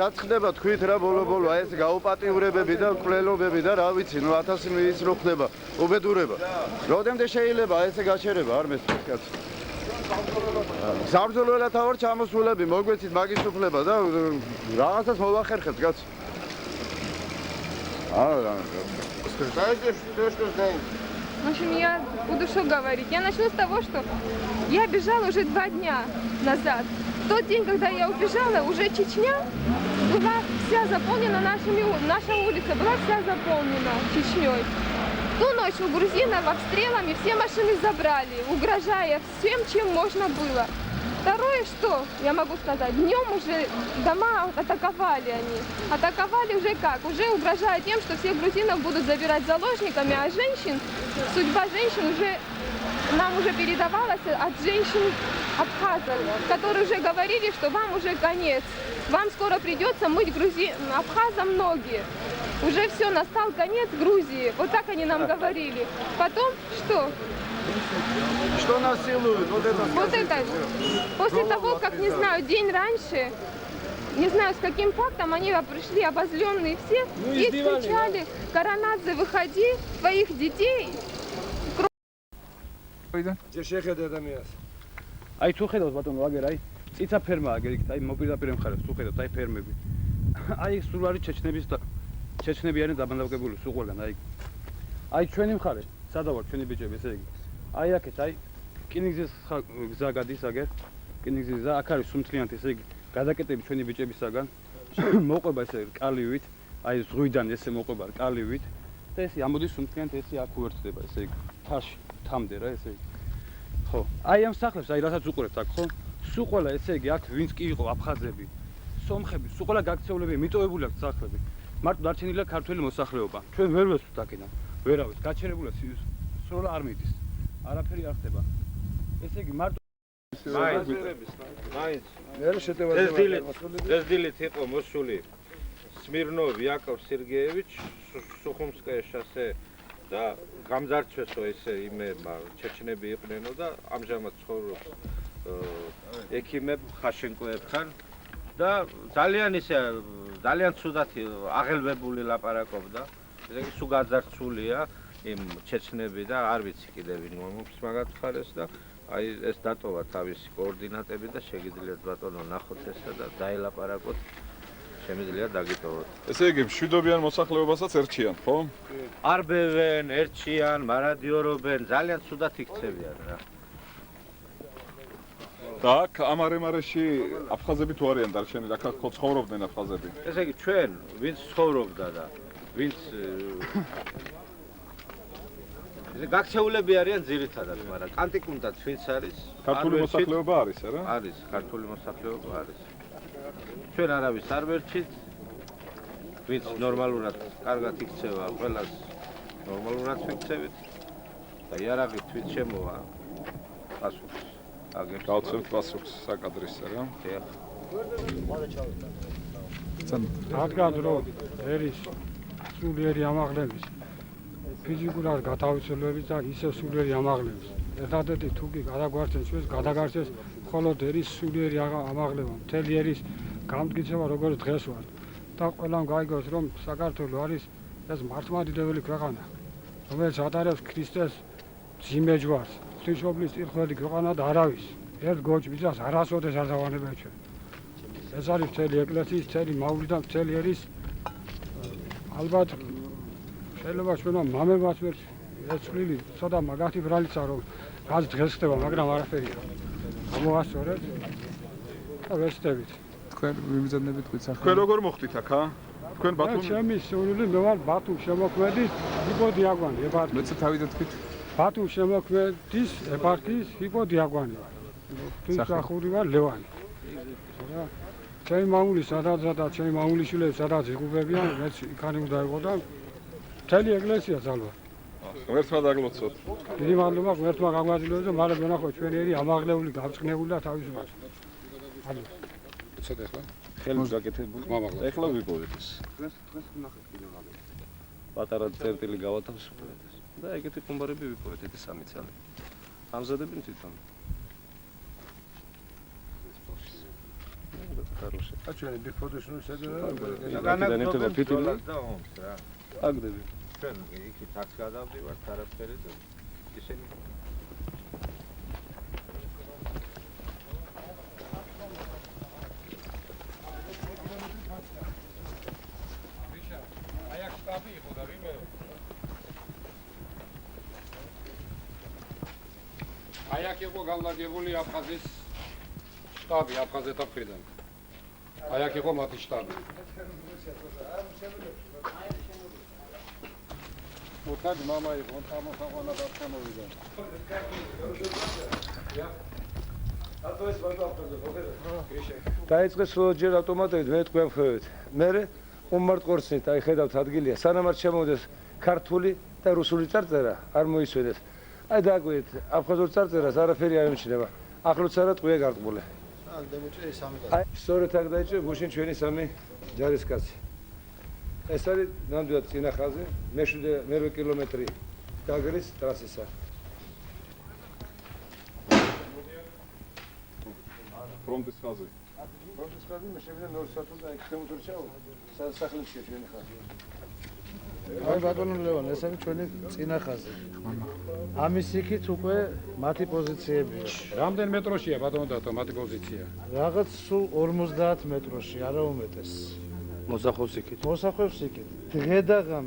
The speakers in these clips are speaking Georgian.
რაც ხდება თქვით რა ბოლო აი ეს გაუპატიურებები და მკვლელობები და რა ვიცი ნუ 1000 ის რო ხდება უბედურება როდემდე შეიძლება აი ესე გაჩერება არ მესმის კაცი საბრძოლველად ავარ ჩამოსულები მოგვეცით მაგის უფლება და რაღაცას მოვახერხეთ კაცი В общем, я буду что говорить? Я начну с того, что я бежала уже 2 дня назад. В тот день, когда я убежала, уже Чечня была вся заполнена наша улица была вся заполнена Чечней. Ту ночь у грузинов обстрелами все машины забрали, угрожая всем, чем можно было. Второе, что я могу сказать, днем уже дома атаковали они. Атаковали уже как? Уже угрожая тем, что всех грузинов будут забирать заложниками, а женщин, судьба женщин уже нам уже передавалась от женщин абхазов, которые уже говорили, что вам уже конец. Вам скоро придется мыть абхазам ноги. Уже все, настал конец Грузии. Вот так они нам говорили. Потом что? Что насилуют? Вот это. После того, как, не знаю, день раньше, не знаю, с каким фактом, они пришли обозленные все и кричали: Каранадзе, выходи, твоих детей. Где შეხედა ადამიანს? Აი თუ ხედავთ ბატონო აგერ აი ციცა ფერმა აგერ იქ აი მოპირდაპირე მხარეს თუ ხედავთ აი ფერმები. აი სულ არის ჩეჩნები არიან დაბანაკებული სულ ყველგან აი ჩვენი მხარე სადა ვარ ჩვენი ბიჭები ესე იგი. აი აქეთ აი რკინიგზის გზა გადის აგერ რკინიგზის გზა აქ არის სუმთლიანთ ესე იგი გადაკეტები ჩვენი ბიჭებისაგან მოყვება ესე რკალივით აი ზღვიდან ესე მოყვება რკალივით და ესე ამოდის სუმთლიანთ ესე აქ უერთდება ესე იგი თაში თამდე რა ესე იგი ხო აი ამ სახლებს აი რასაც უყურებთ აქ ხო სულ ყველა ესე იგი აქ ვინც კი იყო აფხაზები სომხები სულ ყველა გაქცეულები მიტოვებული აქვს სახლები მარტო დარჩენილია ქართველი მოსახლეობა ჩვენ ვერ ვესვით აქედან ვერავის გაჩერებულია სროლა არ მიდის არაფერი არ ხდება ესე იგი მარტო მაინც ეს დილით იყო მოსული სმირნოვ იაკოვ სერგეევიჩ სუხუმსკაია შასე და გამძარცვესო ესე იმებმა ჩეჩნები იყვნენო და ამჟამად ცხოვრობს ექიმებ ხაშენკოებთან და ძალიან ცუდად აღელვებული ლაპარაკობდა ესე იგი სულ გაძარცვულია იმ ჩეჩნები და არ ვიცი კიდევ ვინ მომობს მაგათ ხარეს და აი ეს დატოვა თავისი კოორდინატები და შეგიძლიათ ბატონო ნახოთ ესა და დაელაპარაკოთ შემიძლია დაგიტოვოთ. ესე იგი მშვიდობიან მოსახლეობასაც ერჩიან, ხო? არ ბევენ, ერჩიან, მარადიორობენ, ძალიან ცუდად იქცევიან რა. და აქ ამ არეში აფხაზები თუ არიან დარჩენილი, აქ ხო ცხოვრობდნენ აფხაზები? ესე იგი ჩვენ ვინც ცხოვრობდა და ვინც გაქცეულები არიან ძირითადად, მაგრამ კანტიკუნდაც ვინც არის? ქართული მოსახლეობა არის, არა? არის, ქართული მოსახლეობა არის. ჩვენ არავის არ ვერჩით, ვინც ნორმალურად კარგად იქცევა, ყველას ნორმალურად ვიქცევით და იარაღით ვინც შემოვა პასუხს აგებს. გავცემთ პასუხს საკადრისზე რა. რადგან რომ ერის სულიერი ამაღლების ფიზიკურად გათავისუფლების და ისე სულიერი ამაღლების ერთადერთი თუკი გადაგვარჩენს ჩვენს გადაგარჩენს მხოლოდ ერის სულიერი ამაღლება მთელი ერის გამტკიცება როგორც დღეს ვარ და ყველამ გაიგოს რომ საქართველო არის ეს მართლმადიდებელი ქვეყანა რომელიც ატარებს ქრისტეს ძიმეჯვარს ღვთისმშობლის წირხველი ქვეყანა და არავის ერთ გოჭ-ბიძას არასოდეს არ დავანებია ჩვენ ეს არის მთელი ეკლესიის მთელი მაული და მთელი ერის ალბათ შეიძლება ჩვენო მამებაც ვერ ეცვლილი ცოტა მაგათი ბრალიცა რომ რაც დღეს ხდება მაგრამ არაფერია გამოასწორეთ და ვესწრებით თქვენ ვიმზადნებით გვიცახეთ თქვენ როგორ მოხდით აქა? თქვენ ბათუმი? ჩემი სურვილი მე ვარ ბათუმ შემოქმედის იპო დიაგვანი ეპარქიის. მეც თავიდან თქვით ბათუმ შემოქმედის ეპარქიის იპო დიაგვანი ვარ. თვითსახური ვარ ლევანი. რა ჩემი მამული სადაც და ჩემი მამულიშვილები სადაც იღუპებიან მეც იქანი უნდა იყო და მთელი ეკლესია ძალვა. ღმერთმა დაგლოცოთ. დიდი მადლობა ღმერთმა გაგვაძლიეროს და მალე ვნახოთ ჩვენი ერი ამაღლეული, გამწყნეული და თავისუფალი. ანუ ცოტა ახლა ხელს გაკეთებული. ეხლა ვიპოვეთ ეს. დღეს ვნახეთ კიდევ მაგას. პატარა წერტილი გავათავისუფლეთ და ეგეთი ხუმბარები ვიპოვეთ, ეგეთი 3 წელი. ამზადებენ თვითონ. Хороший. А что, они бигфотыш, ну, აქედან ერთება ფიტილი და ომს რა. აგდები. ჩვენ იქით აქ გადავდივართ არაფერი და ისინი აი აქ შტაბი იყო და ვიმე აი აქ იყო განლაგებული აფხაზის შტაბი აფხაზეთა მხრიდან აი აქ იყო მათი შტაბი მოთად მამა იყო თამოთაღვანა და თამოვიდა დაიწყეს ჯერ ავტომატებით მე თქვენ ხვევით. მე უმარტყორცნით აი ხედავთ ადგილია. სანამ არ შემოვიდეს ქართული და რუსული წარწერა არ მოისვენეს. აი დაგვით აფხაზურ წარწერას არაფერი არ ემჩნევა. ახლოც არა ტყვია გარტყმული. აი სწორედ აქ დაიჭრა გუშინ ჩვენი 3 ჯარისკაცი. ეს არის ნამდვილად წინა ხაზი, მე-8 კილომეტრი გაგრის ტრასისა. ფრონტის ხაზი. პროცესი ხაზი მე შევიდა მეორე სართულზე აი ხემოთურ ჩავა. სახლებში ჩვენი ხაზი. აი ბატონო ლევან, ეს არის ჩვენი წინა ხაზი. ამის იქით უკვე მათი პოზიციებია. რამდენ მეტროშია ბატონო დათო მათი პოზიცია რაღაც სულ 50 მეტროში, არა უმეტეს. მოსახლეობის იქით. მოსახლეობის იქით. დღე-დაღამ,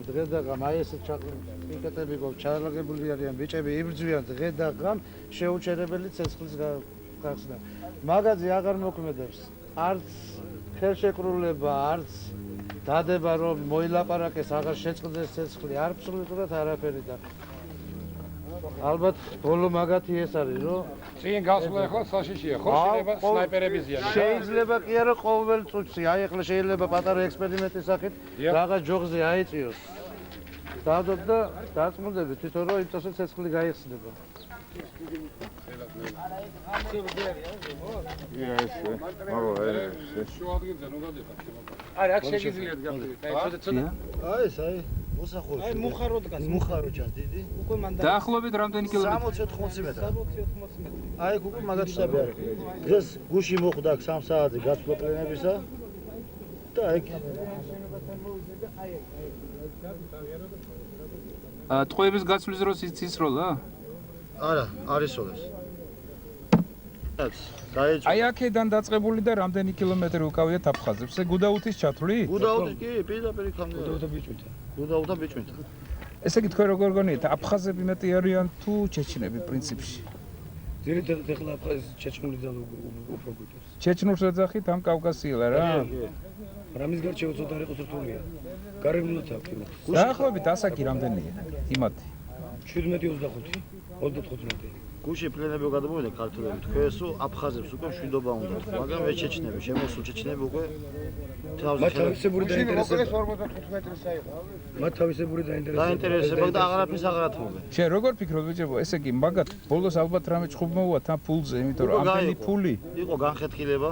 აი ესე ჩაკეტები გქონდა, ჩალაგებული არიან ბიჭები, იბრძვიან დღე-დაღამ შეუჩერებელი ცეცხლის გახსნა. მაგაზი აღარ მოქმედებს. არც ხელშეკრულება, არც დადება რომ მოილაპარაკეს, აღარ შეწყდეს ცეცხლი, არ აბსოლუტურად არაფერი და ალბათ ბოლო მაგათი ეს არის, რომ წინ გასვლა ახლა საშიშია, ხო შეიძლება სნაიპერები ზიანა. შეიძლება კი არა ყოველ წუთში, აი ახლა შეიძლება პატარა ექსპერიმენტის სახით რაღაც ჯოხზე აიწიოს. დავდოთ და დაწმუნდები თვითონ რომ იმ წელს ცეცხლი გაიხსნება. აი აქ შეგიძლიათ გახდეთ. აი ცოტა აი ეს აი მოსახლეობა. აი მუხაროდ გას. მუხაროჩას დიდი. უკვე მან დაახლოებით რამდენი კილომეტრი? 60-80 მეტრ. აი უკვე მაგათ შტაბი არის. დღეს გუში მოხვდა 3 საათზე გაცვლა პლენებისა და აი ტყვეების გაცვლის დროს იცის როლა? არა, არის ოლეს. აი აქედან დაწყებული და რამდენი კილომეტრი უკავიათ აფხაზებს? ეს გუდაუთის ჩათვლი? გუდაუთი კი, პირდაპირ იქამდე. გუდაუთა ბიჭვით. გუდაუთა ბიჭვით. ესე იგი თქვენ როგორ გონიათ, აფხაზები მეტი არიან თუ ჩეჩნები პრინციპში? ძირითადად ახლა აფხაზი ჩეჩნულიდან უფრო გვიჭირს. ჩეჩნურს ეძახით ამ კავკასიელა რა? რამის გარჩევა ცოტა იყოს რთულია. გარემულად აქვს იმათ. დაახლოებით ასაკი რამდენია? იმათი. 17-25, 35. გუში პლენები გადამოვიდა ქართულები. თქვენს აფხაზებს უკვე მშვიდობა უნდათ, მაგრამ მე ჩეჩნები, შემოსულ ჩეჩნები უკვე მათ თავისებური დაინტერესება. მათ თავისებური დაინტერესება და აღარაფერს აღარათმობენ. შენ როგორ ფიქრობ ბიჭებო, ესე იგი მაგათ ბოლოს ალბათ რამე ჭხუბ მოვუათ ამ ფულზე, იმიტომ რომ ამდენი ფული იყო განხეთქილება.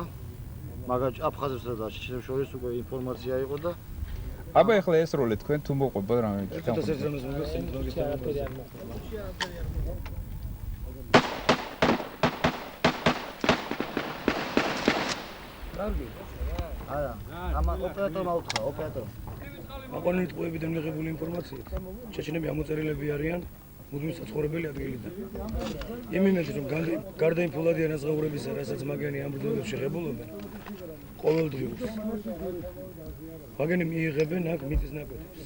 მაგათ აფხაზებსა და ჩეჩნებს შორის უკვე ინფორმაცია იყო და აბა ეხლა ეს როლე თქვენ თუ მოყვება რამე ერთად ერთამას მოგესწრებით მაგის თანხმობა. არა, ამა ოპერატორმა უთხრა, ოპერატორ. აყვანილი ტყვეებიდან მიღებული ინფორმაციით, ჩეჩნები ამოწერილები არიან მუდმივ საცხოვრებელი ადგილიდან. იმენად რომ გარდა იმ ფულადიან აზღაურებისა, რასაც მაგიანი ამ ბრძოლებში ღებულობენ, ყოველდღიურს. მაგიანი მიიღებენ აქ მიწის ნაკვეთებს,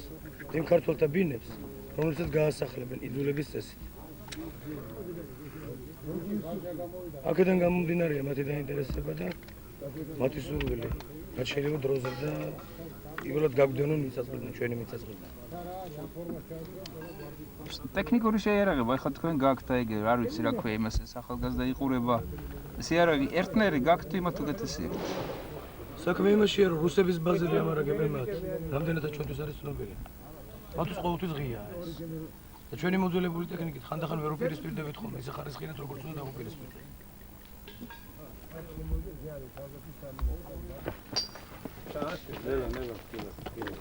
იმ ქართველთა ბინებს, რომელსაც გაასახლებენ იძულების წესით. აქედან გამომდინარეა მათი დაინტერესება და მათი სურვილი, რაც შეიძლება დროზე და იგივედ გაგვდენონ მიწასყრიდან, ჩვენი მიწასყრიდან. ტექნიკური შეიარაღება, ეხლა თქვენ გაქვთ აი არ ვიცი რა ქვია იმას, ეს ახალგაზრდა იყურება. ეს იარაღი ერთნაირი გაქვთ იმათ უკეთესია. საქმე იმაშია, რომ რუსების ბაზები ამარაგებენ მათ. რამდენადაც ჩვენთვის არის ცნობილი. მათთვის ყოველთვის ღია ეს. და ჩვენი მოძველებული ტექნიკით ხანდახან ვერ უპირისპირდებით ხოლმე, ისე ხარისხიანად როგორც უნდა დავუპირისპირდეთ.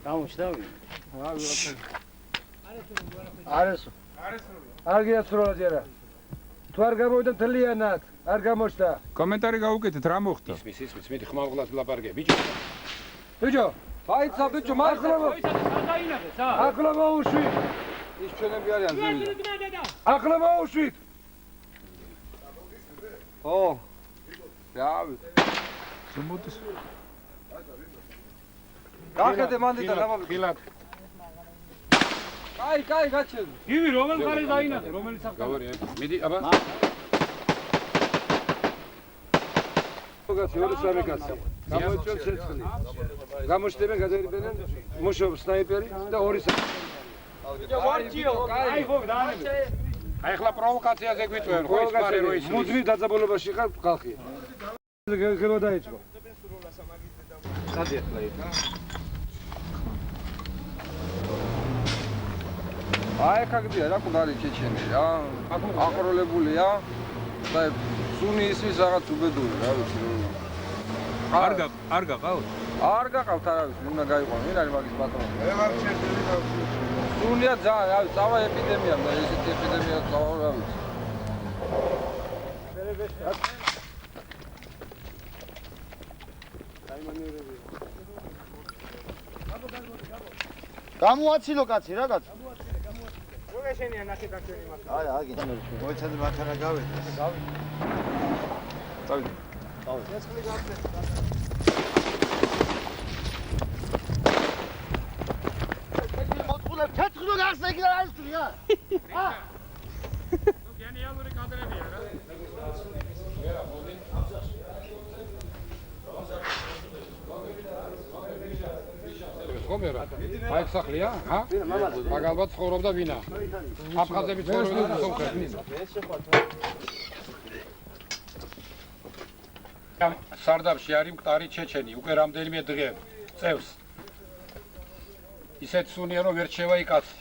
გამოჩდავი. არესო. არ გიასრულა ჯერა. თუ არ გამოვიდა თლიანად, არ გამოჩნდა. კომენტარი გაუკეთეთ, რა მოხდა? ისმის, მიდი ხმალღლად ლაპარაკე, ბიჭო. ბიჭო, აიცა ბიჭო, ახლა დაინახეს ა. ახლა მოუშვით. ის ჩვენები არიან ზევი. ახლა მოუშვით. ო. რავი. სუბოტის. გახედე მანდი და რა მომი. ხილად. კაი, გაჩერდი. ივი რომელ ხარი დაინახე, რომელი საფრთხე? გავარია. მიდი, აბა. გაცი ორი სამი კაცი. გამოიწვევს ცეცხლი. გამოჩნდებენ გადაირბენენ მუშაობს სნაიპერი და ორი სამი. აი ხო დაანებე. აი ახლა პროვოკაციაზე გვიტყვენ, ხო ის პარე რო ის. მუდმივ დაძაბულობაში ხარ ხალხი. გელო დაიწყო. სადი ახლა იქ? აი კაგდია რა კუდარი ჩეჩენი რა. აყროლებულია და სუნი ისის რაღაც უბედური რა ვიცი რომ. არ გაყავთ? არ გაყავთ არავის, უნდა გაიყვანო. ვინ არის მაგის პატრონი? ვეღარ ჩერდები და სუნია ძალიან, რა ვიცი, წავა ეპიდემია, მე ესეთი ეპიდემია წავა რა ვიცი. გამოაცილო კაცი რა კაცი. შენია ნახე კაცები მაგ. აი, აგი. მოიცადე მათარა გავედი. წავიდე. ცეცხლი გაგდე. მოწყულებ ცეცხლი გახსნა იქ რა არის თუ რა? ა? ნუ გენიალური კადრებია რა. ხომერა. აი სახლია, ჰა? მაგალბათ ცხოვრობდა ვინა? აფხაზები ცხოვრობდნენ სომხეთში. სარდაფში არის მკვდარი ჩეჩენი, უკვე რამდენიმე დღე წევს. ისეთ სუნია რომ ვერ შევა იკაცი.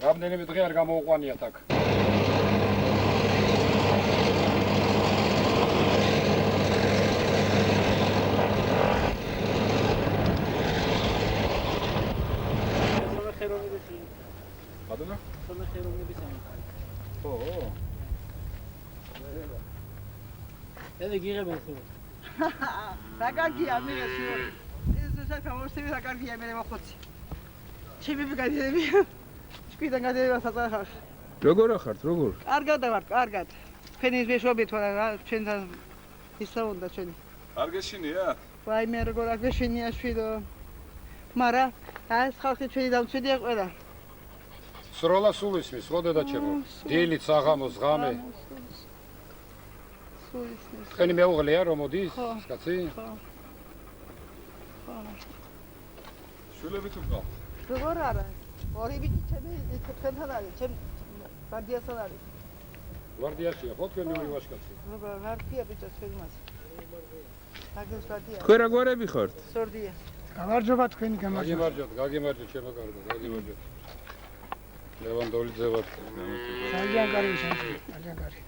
რამდენიმე დღე არ გამოუყვანიათ აქ. ბატონო? ედი გიღებენ ხო? რა კარგია მიღეს ეს ეს გამოსტები რა კარგია მე მოხოცი ჩემები გადიდებია შკიდან გადიდება საწახარ როგორ ახართ, როგორ? კარგად ვარ, კარგად თქვენი მეშობეთ რა ჩვენთან ისა უნდა ჩვენი არ გეშინია? ვაი მე როგორ არ გეშინია შვიდო მარა ეს ხალხი ჩვენი დამცვენია ყველა სროლა სულ ისმის, ხო დედაჩემო? დილით, საღამოს, ღამე. თქვენი მეუღლეა რომ მოდის, კაცი? ხო. შულები თუ გყავთ? როგორ არა? ორი ბიჭი ჩემი თქვენთან არის, ჩემ ვარდიასთან არის. ვარდიაშია, ხო თქვენი ორი ვაჟკაცი? როგორ ვარდია ბიჭო თქვენი მას. აგეს ვარდია. თქვენ რა გვარები ხართ? სორდია. გამარჯობა თქვენი გამარჯობა. გაგემარჯოთ, ჩემო კარგო, გაგემარჯოთ. ლევანდოლიძე ვარ. ძალიან კარგი შენში, ძალიან კარგი.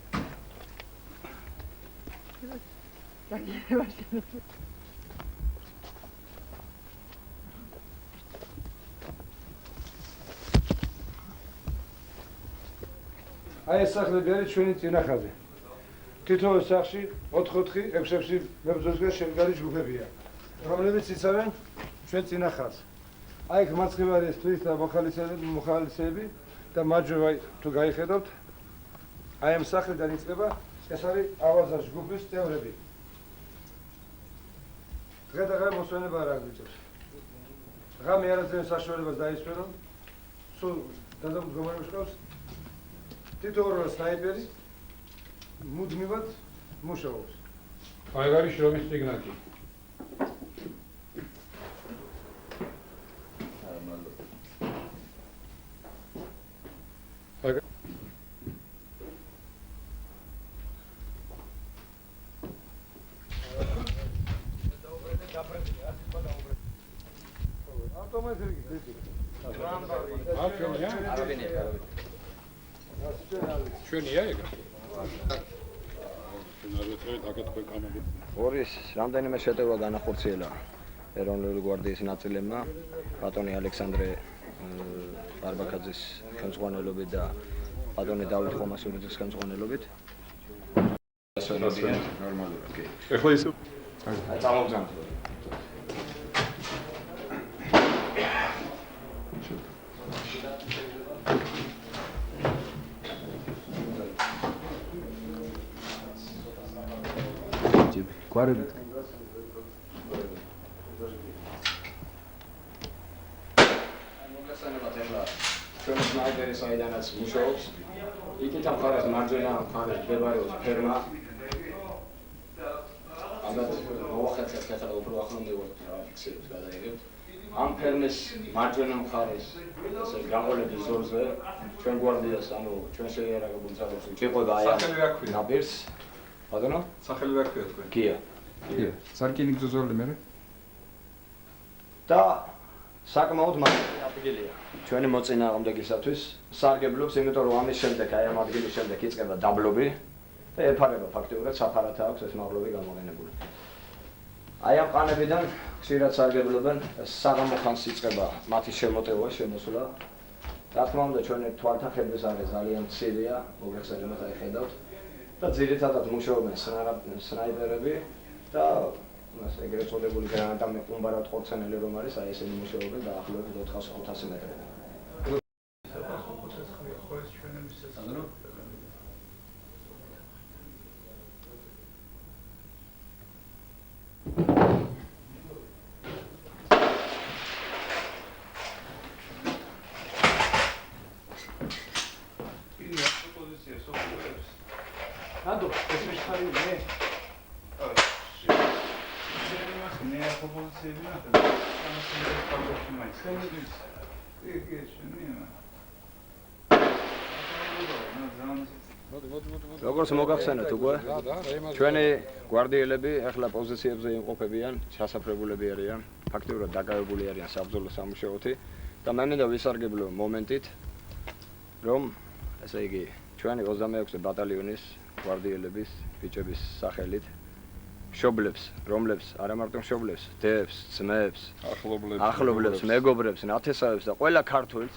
აი ეს სახლები არის ჩვენი წინახაზე. თითოეულ სახლში 4-4, 6-6 მებრძოლისგან შემდგარი ჯგუფებია, რომლებიც იცავენ ჩვენ წინახავს. აი ეგ მარცხნივ არის თვით და მოხალისეები და მაჯვე თუ გაიხედავთ, აი ამ სახლიდან იწყება, ეს არის ავაზარ ჯგუფის წევრები. დღე და ღამე მოსვენება არ აგვიწევს. ღამე არაძენ საშუალებას დაისვენონ, სულ დადამდგომარეობს ყავს თითოეული სნაიპერი მუდმივად მუშაობს. აი არის შრომის სიგნალი. ჩვენია ეგ? ორის რამდენიმე შეტევა განახორციელა ეროვნული გვარდიის ნაწილებმა ბატონი ალექსანდრე არბაქაძის ხელმძღვანელობით და ბატონი დავით ხომასურიძის ხელმძღვანელობით. ნორმალურად. კი. ეხლა ისე აი წამოვგზავნოთ. გვარებით. მოგესალმებით ახლა ჩვენ სნაიპერი საიდანაც მუშაობს. იქით ამ მხარეს მარჯვენა მხარეს მდებარეობს ფერმა. ალბათ მოახერხეთ ახლა უფრო ახლამდე ვარ ფიქსირებს გადაიღებთ. ამ ფერმის მარჯვენა მხარეს ესე გაყოლების ზოლზე ჩვენ გვარდიას ანუ ჩვენ შეიარაღებულ ძალებს ვიყვება აი ამ ნაპირს. ბატონო? სახელი რა ქვია თქვენ? გია. კი. სარკინიგზო ზოლი მე. და საკმაოდ მაგარი ადგილია. ჩვენი მოწინააღმდეგისათვის სარგებლობს, იმიტომ რომ ამის შემდეგ აი ამ ადგილის შემდეგ იწყება დაბლობი და ეფარება ფაქტიურად საფარათა აქვს ეს მაღლობი გამოყენებული. აი ამ ყანებიდან ხშირად სარგებლობენ საღამო ხანს იწყება მათი შემოტევა, შემოსვლა. რა თქმა უნდა ჩვენი თვალთახედვის არის ძალიან მცირეა, მოგეხსენებათ აი ხედავთ და ძირითადად მუშაობენ სნაიპერები და ეგრეთ წოდებული გრანატამი უმბარად ხორცენელი რომ არის, აი ესენი მუშაობენ დაახლოებით 400-500 მეტრზე. Άντο, ეს მე ხარი მე. როგორც მოგახსენეთ უკვე, ჩვენი გვარდიელები ახლა პოზიციებზე იმყოფებიან, ჩასაფრებულები არიან, ფაქტიურად დაკავებული არიან საბრძოლო სამუშაოთი და მე მინდა ვისარგებლო მომენტით, რომ ესე იგი ჩვენი 26 ბატალიონის გვარდიელების ბიჭების სახელით მშობლებს, რომლებს არა მარტო მშობლებს, დებს, ძმებს, ახლობლებს, მეგობრებს, ნათესავებს და ყველა ქართველს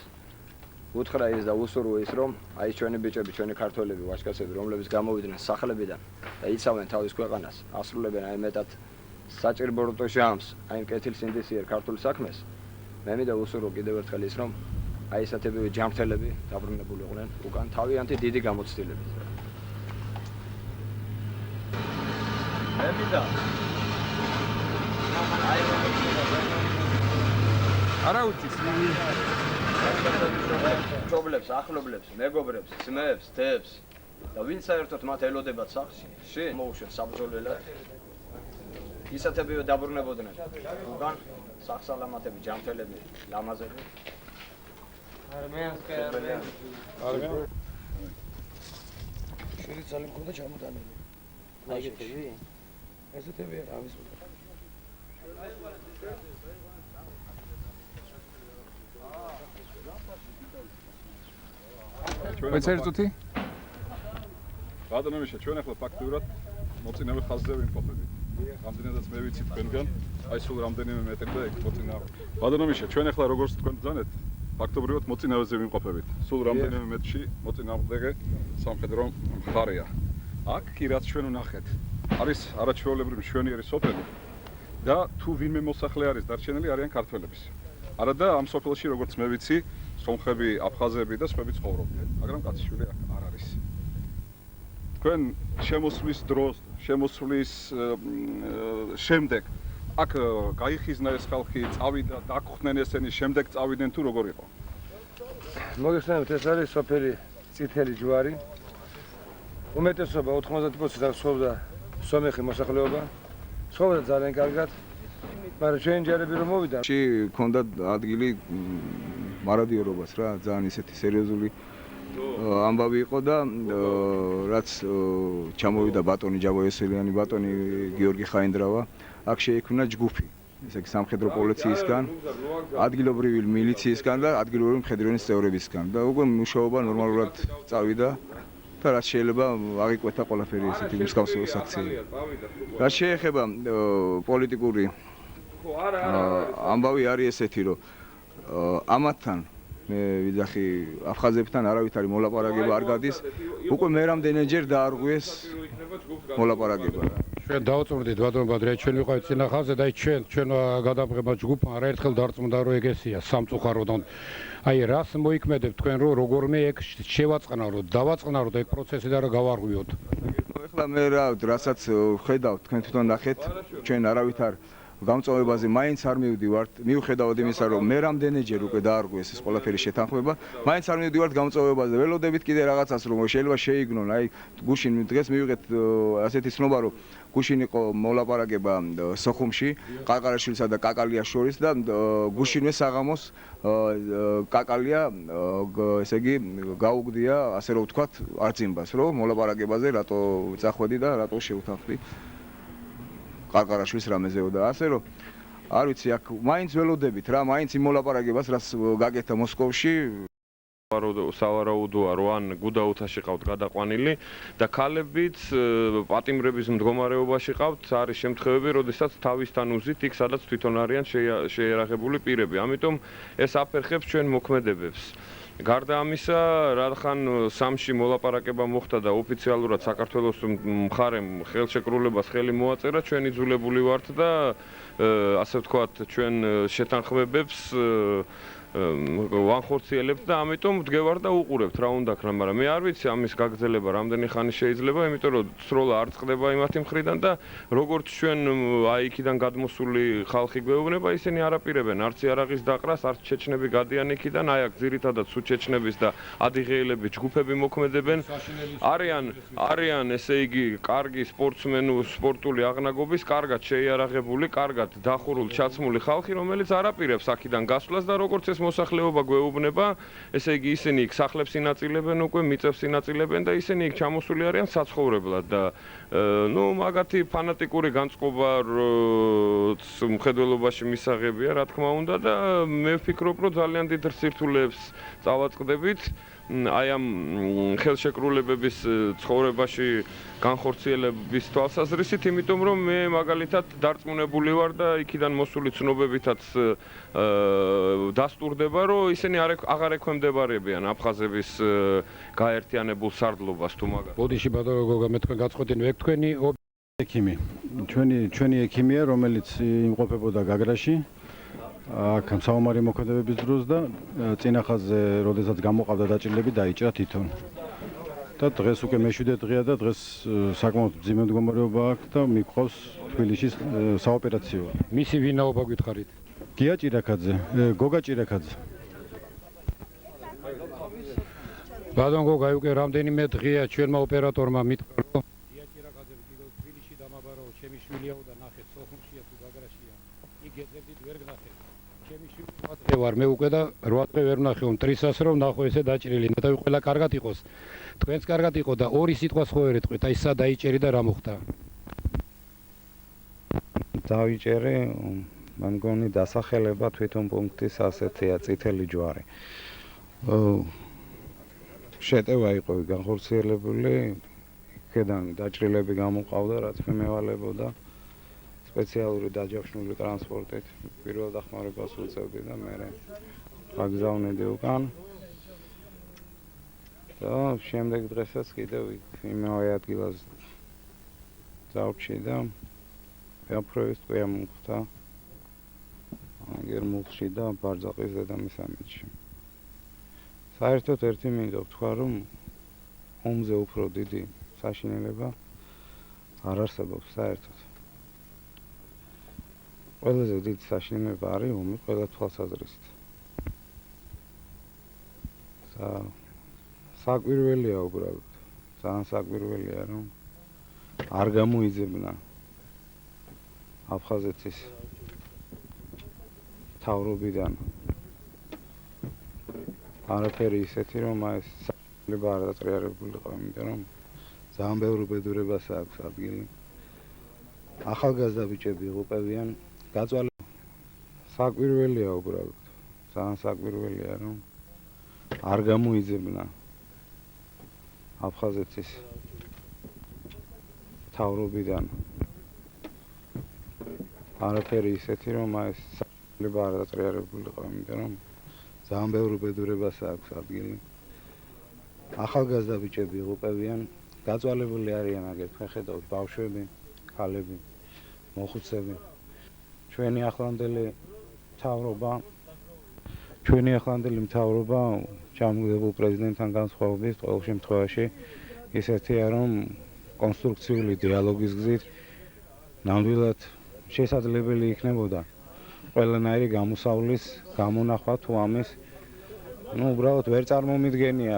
უთხრა ის და უსურვო ის, რომ აი ჩვენი ბიჭები, ჩვენი ქართველები, ვაჟკაცები, რომლებიც გამოვიდნენ სახლებიდან და იცავენ თავის ქვეყანას, ასრულებენ აი მეტად საჭირბოროტო ჟამს, აი კეთილსინდისიერ ქართულ საქმეს. მე მინდა უსურვო კიდევ ერთხელ ის, რომ აი ესეთებივე ჯანმრთელები დაბრუნებულიყვნენ უკან თავიანთი დიდი გამოცდილებით. ემიდა. არა უწის. მშობლებს, ახლობლებს, მეგობრებს, ძმებს, დებს და ვინც საერთოდ მათ ელოდებათ სახლში, მოუშვენ საბრძოლველად. ისეთებივე დაბრუნებოდნენ უკან სახსალამათები, ჯანმრთელები, ლამაზები. არმეანსკაია. შური ძალი მქონდა ჩამოტანილი. აიგეთები? ესეთები არა ამის უნდა. მეცერთუთი? ბატონო მიშა, ჩვენ ახლა ფაქტიურად მოწინავე ხაზზე ვიმყოფებით. რამდენადაც მე ვიცი თქვენგან, აი სულ რამდენიმე მეტრი და ეგ მოწინავე. ბატონო მიშა, ჩვენ ახლა როგორც თქვენ ბრძანეთ, ფაქტობრივად მოწინავეზე ვიმყოფებით. სულ რამდენიმე მეტრში მოწინააღმდეგე სამხედრო მხარეა. აქ კი რაც ჩვენ ვნახეთ, არის არაჩვეულებრივი მშვენიერი სოფელი და თუ ვინმე მოსახლე არის დარჩენილი არიან ქართველების. არა და ამ სოფელში როგორც მე ვიცი, სომხები, აფხაზები და სხვები ცხოვრობდნენ, მაგრამ კაციშვილი აქ არ არის. თქვენ შემოსვლის დროს, შემოსვლის შემდეგ აქ გაიხიზნა ეს ხალხი, წავიდა, დაგხვდნენ ესენი, შემდეგ წავიდნენ თუ როგორ იყო? მოგეხსენებთ, ეს არის სოფელი წითელი ჯვარი. უმეტესობა 90% ცხოვრობდა სომეხი მოსახლეობა. ცხოვრობდა ძალიან კარგად. მაგრამ ჩვენი ჯარები რომ მოვიდა, ქონდა ადგილი მარადიორობას რა, ძალიან ისეთი სერიოზული ამბავი იყო და რაც ჩამოვიდა ბატონი ჯავოესელიანი, ბატონი გიორგი ხაინდრავა, აქ შეიქმნა ჯგუფი, ესე იგი სამხედრო პოლიციისგან, ადგილობრივი მილიციისგან და ადგილობრივი მხედრიონის წევრებისგან და უკვე მუშაობა ნორმალურად წავიდა და რაც შეიძლება აღიკვეთა ყველაფერი ესეთი მსგავსი აქციები. რაც შეეხება პოლიტიკური ამბავი არის ესეთი, რომ ამათთან მე ვიძახი აფხაზებთან არავით არის მოლაპარაკება არ გადის. უკვე მე რამდენჯერ დაარღვიეს მოლაპარაკება. ჩვენ დავწუნდით ბატონო ბადრია, ჩვენ ვიყავით წინა ხაზზე და ჩვენ გადაბღება ჯგუფმა არაერთხელ დარწმუნდა რომ ეგესია სამწუხაროდან. აი რას მოიქმედებ თქვენ რომ როგორმე ეგ შევაწყნაროთ, დავაწყნაროთ ეგ პროცესი და რა გავარღვიოთ. ეხლა მე რასაც ხედავთ თქვენ თვითონ ნახეთ, ჩვენ არავით არ გამწვავებაზე მაინც არ მივდივართ, მიუხედავად იმისა, რომ მე რამდენჯერ უკვე დაარღვიეს ეს ყველაფერი შეთანხმება, მაინც არ მივდივართ გამწვავებაზე. ველოდებით კიდე რაღაცას რომ შეიძლება შეიგნონ, აი გუშინ დღეს მივიღეთ ასეთი ცნობა, რომ გუშინ იყო მოლაპარაკება სოხუმში, ყარყარაშვილსა და კაკალიას შორის და გუშინვე საღამოს კაკალია ესე იგი გაუგდია, ასე რომ ვთქვათ, არწიმბას, რომ მოლაპარაკებაზე რატო წახვედი და რატო შევთანხმდი ყარყარაშვილის რამეზეო და ასე რომ არ ვიცი აქ მაინც ველოდებით რა მაინც იმ მოლაპარაკებას რაც გაკეთა მოსკოვში სავარაუდოა რომ ან გუდაუთაში ყავთ გადაყვანილი და ქალებიც პატიმრების მდგომარეობაში ყავთ არის შემთხვევები როდესაც თავისთან უზით იქ სადაც თვითონ არიან შეიარაღებული პირები ამიტომ ეს აფერხებს ჩვენ მოქმედებებს გარდა ამისა, რადგან სამში მოლაპარაკება მოხდა და ოფიციალურად საქართველოს მხარემ ხელშეკრულებას ხელი მოაწერა, ჩვენ იძულებული ვართ და ასე ვთქვათ, ჩვენ შეთანხმებებს ვანხორციელებთ და ამიტომ ვდგევარ და უყურებთ რა უნდა ქნა, მაგრამ მე არ ვიცი ამის გაგრძელება რამდენი ხანი შეიძლება, იმიტომ რომ სროლა არ წყდება იმათი მხრიდან და როგორც ჩვენ აი იქიდან გადმოსული ხალხი გვეუბნება, ისინი არაპირებენ არც იარაღის დაყრას, არც ჩეჩნები გადიან იქიდან, აი აქ ძირითადად სუ ჩეჩნების და ადიღეელები ჯგუფები მოქმედებენ. არიან ესე იგი კარგი სპორტული აღნაგობის, კარგად შეიარაღებული, კარგად დახურულ ჩაცმული ხალხი, რომელიც არაპირებს აქიდან გასვლას და როგორც ეს მოსახლეობა გვეუბნება, ესე იგი ისინი იქ სახლებს ინაწილებენ უკვე, მიწებს ინაწილებენ და ისინი იქ ჩამოსული არიან საცხოვრებლად და ნუ მაგათი ფანატიკური განწყობა მხედველობაში მისაღებია, რა თქმა უნდა და მე ვფიქრობ, რომ ძალიან დიდ სირთულეებს წავაწყდებით აი ამ ხელშეკრულებების ცხოვრებაში განხორციელების თვალსაზრისით, იმიტომ რომ მე მაგალითად დარწმუნებული ვარ და იქიდან მოსული ცნობებითაც დასტურდება, რომ ისინი აღარ ექვემდებარებიან აფხაზების გაერთიანებულ სარდლობას თუ მაგას. ბოდიში ბატონო გოგა მე თქვენ გაწყვეტინე ეგ თქვენი ექიმი. ჩვენი ექიმია, რომელიც იმყოფებოდა გაგრაში. აქ საომარი მოქმედებების დროს და წინა ხაზზე, როდესაც გამოყავდა დაჭრილები, დაიჭრა თვითონ. და დღეს უკვე მე-7 დღეა და დღეს საკმაოდ მძიმე მდგომარეობა აქვს და მიგვყავს თბილისში საოპერაციო. მისი ვინაობა გითხარით? გია ჭირაქაძე, გოგა ჭირაქაძე. ბატონ გოგა, უკვე რამდენიმე დღეა ჩვენმა ოპერატორმა მითქვა, რომ გია ჭირაქაძემ კიდევ თბილისში დამაბარო, ჩემი შვილია და ნახეთ, სოხუმშია თუ გაგრაშია. იქ ეძებდით ვერ გნახეთ. ჩემი შვილი 8 დღე ვარ, მე უკვე და 8 დღე ვერ ვნახე, მტრისას რომ ნახო ესე დაჭრილი, მე და ყველა კარგად იყოს. თქვენც კარგად იყო და ორი სიტყვას ხო ვერ ეტყვით, აი სად დაიჭერი და რა მოხდა? დავიჭერე, მე მგონი დასახელება თვითონ პუნქტის ასეთია, წითელი ჯვარი. შეტევა იყო განხორციელებული, იქედან დაჭრილები გამოყავდა, რაც მიმევალებოდა. სპეციალური დაჯავშნული ტრანსპორტით პირველ დახმარებას უწევდი და მე გაგზავნედი უკან. და შემდეგ დღესაც კიდევ იმავე ადგილას დავჭი და ვაფროვის ტყვია მომხდა გერმულში და ბარძაყის დედამისამეთში. საერთოდ ერთი მინდა ვთქვა, რომ ომზე უფრო დიდი საშინელება არ არსებობს საერთოდ. ყველაზე დიდი საშინელება არის ომი ყველა თვალსაზრისით. საკვირველია უბრალოდ, ძალიან საკვირველია, რომ არ გამოიძებნა აფხაზეთის თავრობიდან არაფერი ისეთი, რომ ეს საშინელება არ დატრიალებულიყო, იმიტომ რომ ძალიან ბევრი ბედურებას აქვს ადგილი. ახალგაზრდა ბიჭები იღუპებიან, გაწვალება საკვირველია უბრალოდ, ძალიან საკვირველია, რომ არ გამოიძებნა აფხაზეთის თავრობიდან არაფერი ისეთი, რომ ეს საშინელება არ დატრიალებულიყო, იმიტომ რომ ძალიან ბევრი უბედურებას აქვს ადგილი. ახალგაზრდა ბიჭები იღუპებიან, გაწვალებული არიან აგრეთვე ხედავთ ბავშვები, ქალები, მოხუცები. ჩვენი ახლანდელი მთავრობა ჩამოგდებულ პრეზიდენტთან განსხვავებით ყოველ შემთხვევაში ისეთია, რომ კონსტრუქციული დიალოგის გზით ნამდვილად შესაძლებელი იქნებოდა ყველანაირი გამოსავლის გამონახვა თუ ამის უბრალოდ ვერ წარმომიდგენია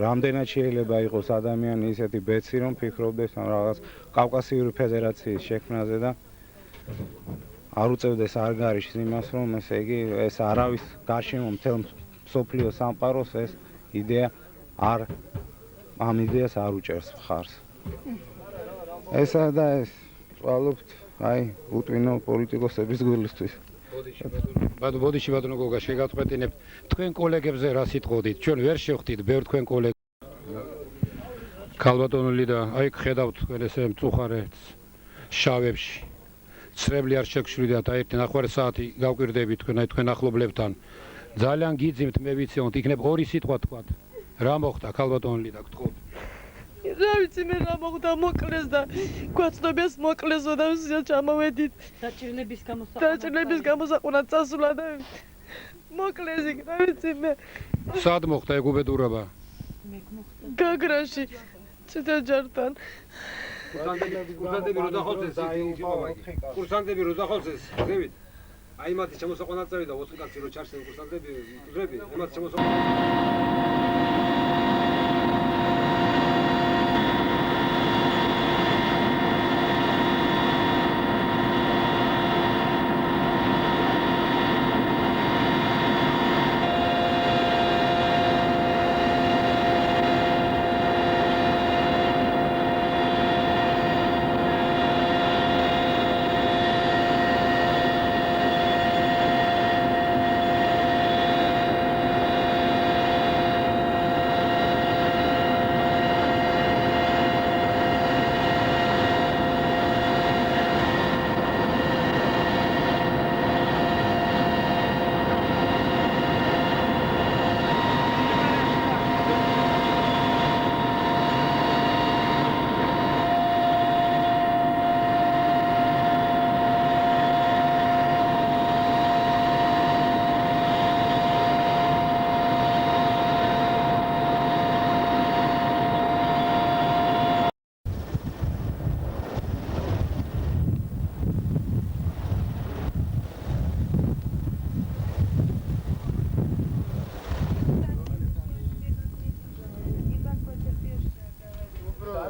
რამდენად შეიძლება იყოს ადამიანი ისეთი ბეცი რომ ფიქრობდეს ამ რაღაც კავკასიური ფედერაციის შექმნაზე და არ უწევდეს არგარიშს იმას რომ ესე იგი ეს არავის გარშემო მთელ მსოფლიო სამყაროს ეს იდეა ამ იდეას არ უჭერს მხარს. ესა და ეს ვვალობთ აი უტვინო პოლიტიკოსების გულისთვის. ბოდიში ბატონო გოგა შეგაწყვეტინებთ თქვენ კოლეგებზე რა სიტყოდით ჩვენ ვერ შევხვდით ბევრ თქვენ კოლეგ ქალბატონული და აი ხედავთ თქვენ ესე მწუხარეთ შავებში ცრემლი არ შეგშვიდათ აი 1.5 საათი გავკვირდებით თქვენ აი თქვენ ახლობლებთან ძალიან გიძიმთ მე ვიციოთ იქნებ ორი სიტყვა თქვათ რა მოხდა ქალბატონული და გთხოვთ რა ვიცი მე რა მოხდა მოკლეს და გვაცნობეს მოკლესო და ჩამოვედით დაჭირნების გამოსაყუნად წასულა და მოკლეს იქ რა ვიცი მე სად მოხდა ეგ უბედურება გაგრაში ციტაჯართან კურსანტები რო დახოცეს კურსანტები რო დახოცეს გზევით აი მათი შემოსაყვანად წავიდა 4 კაცი რო ჩარჩენ კურსანტები გზები ემათ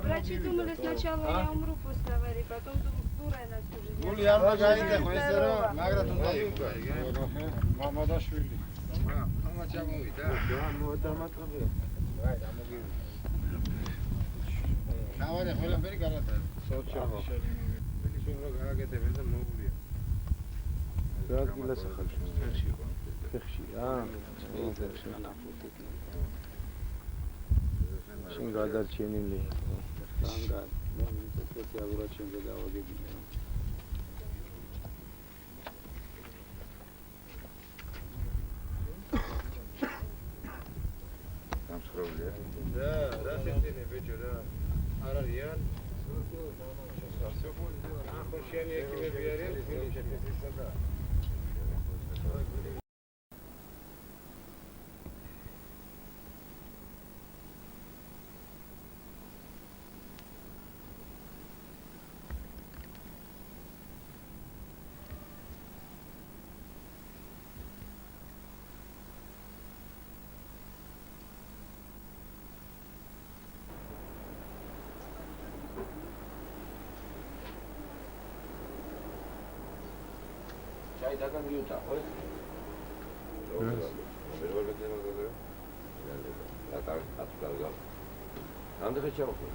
Врачи думали сначала я умру после аварии, потом дура нас уже. შენ გადარჩენილი სანგად სპეციალურად შენზე გავაგებინე დამსხვრეულია და რა შეძენე ბიჭო რა არ არიან ახლა შენი ეკიპები არიან შეფესისა და ჩაი დაგაგიუთა ხო? პირველ მეთემაზე და ატყდა. ამდღე ჩავხო.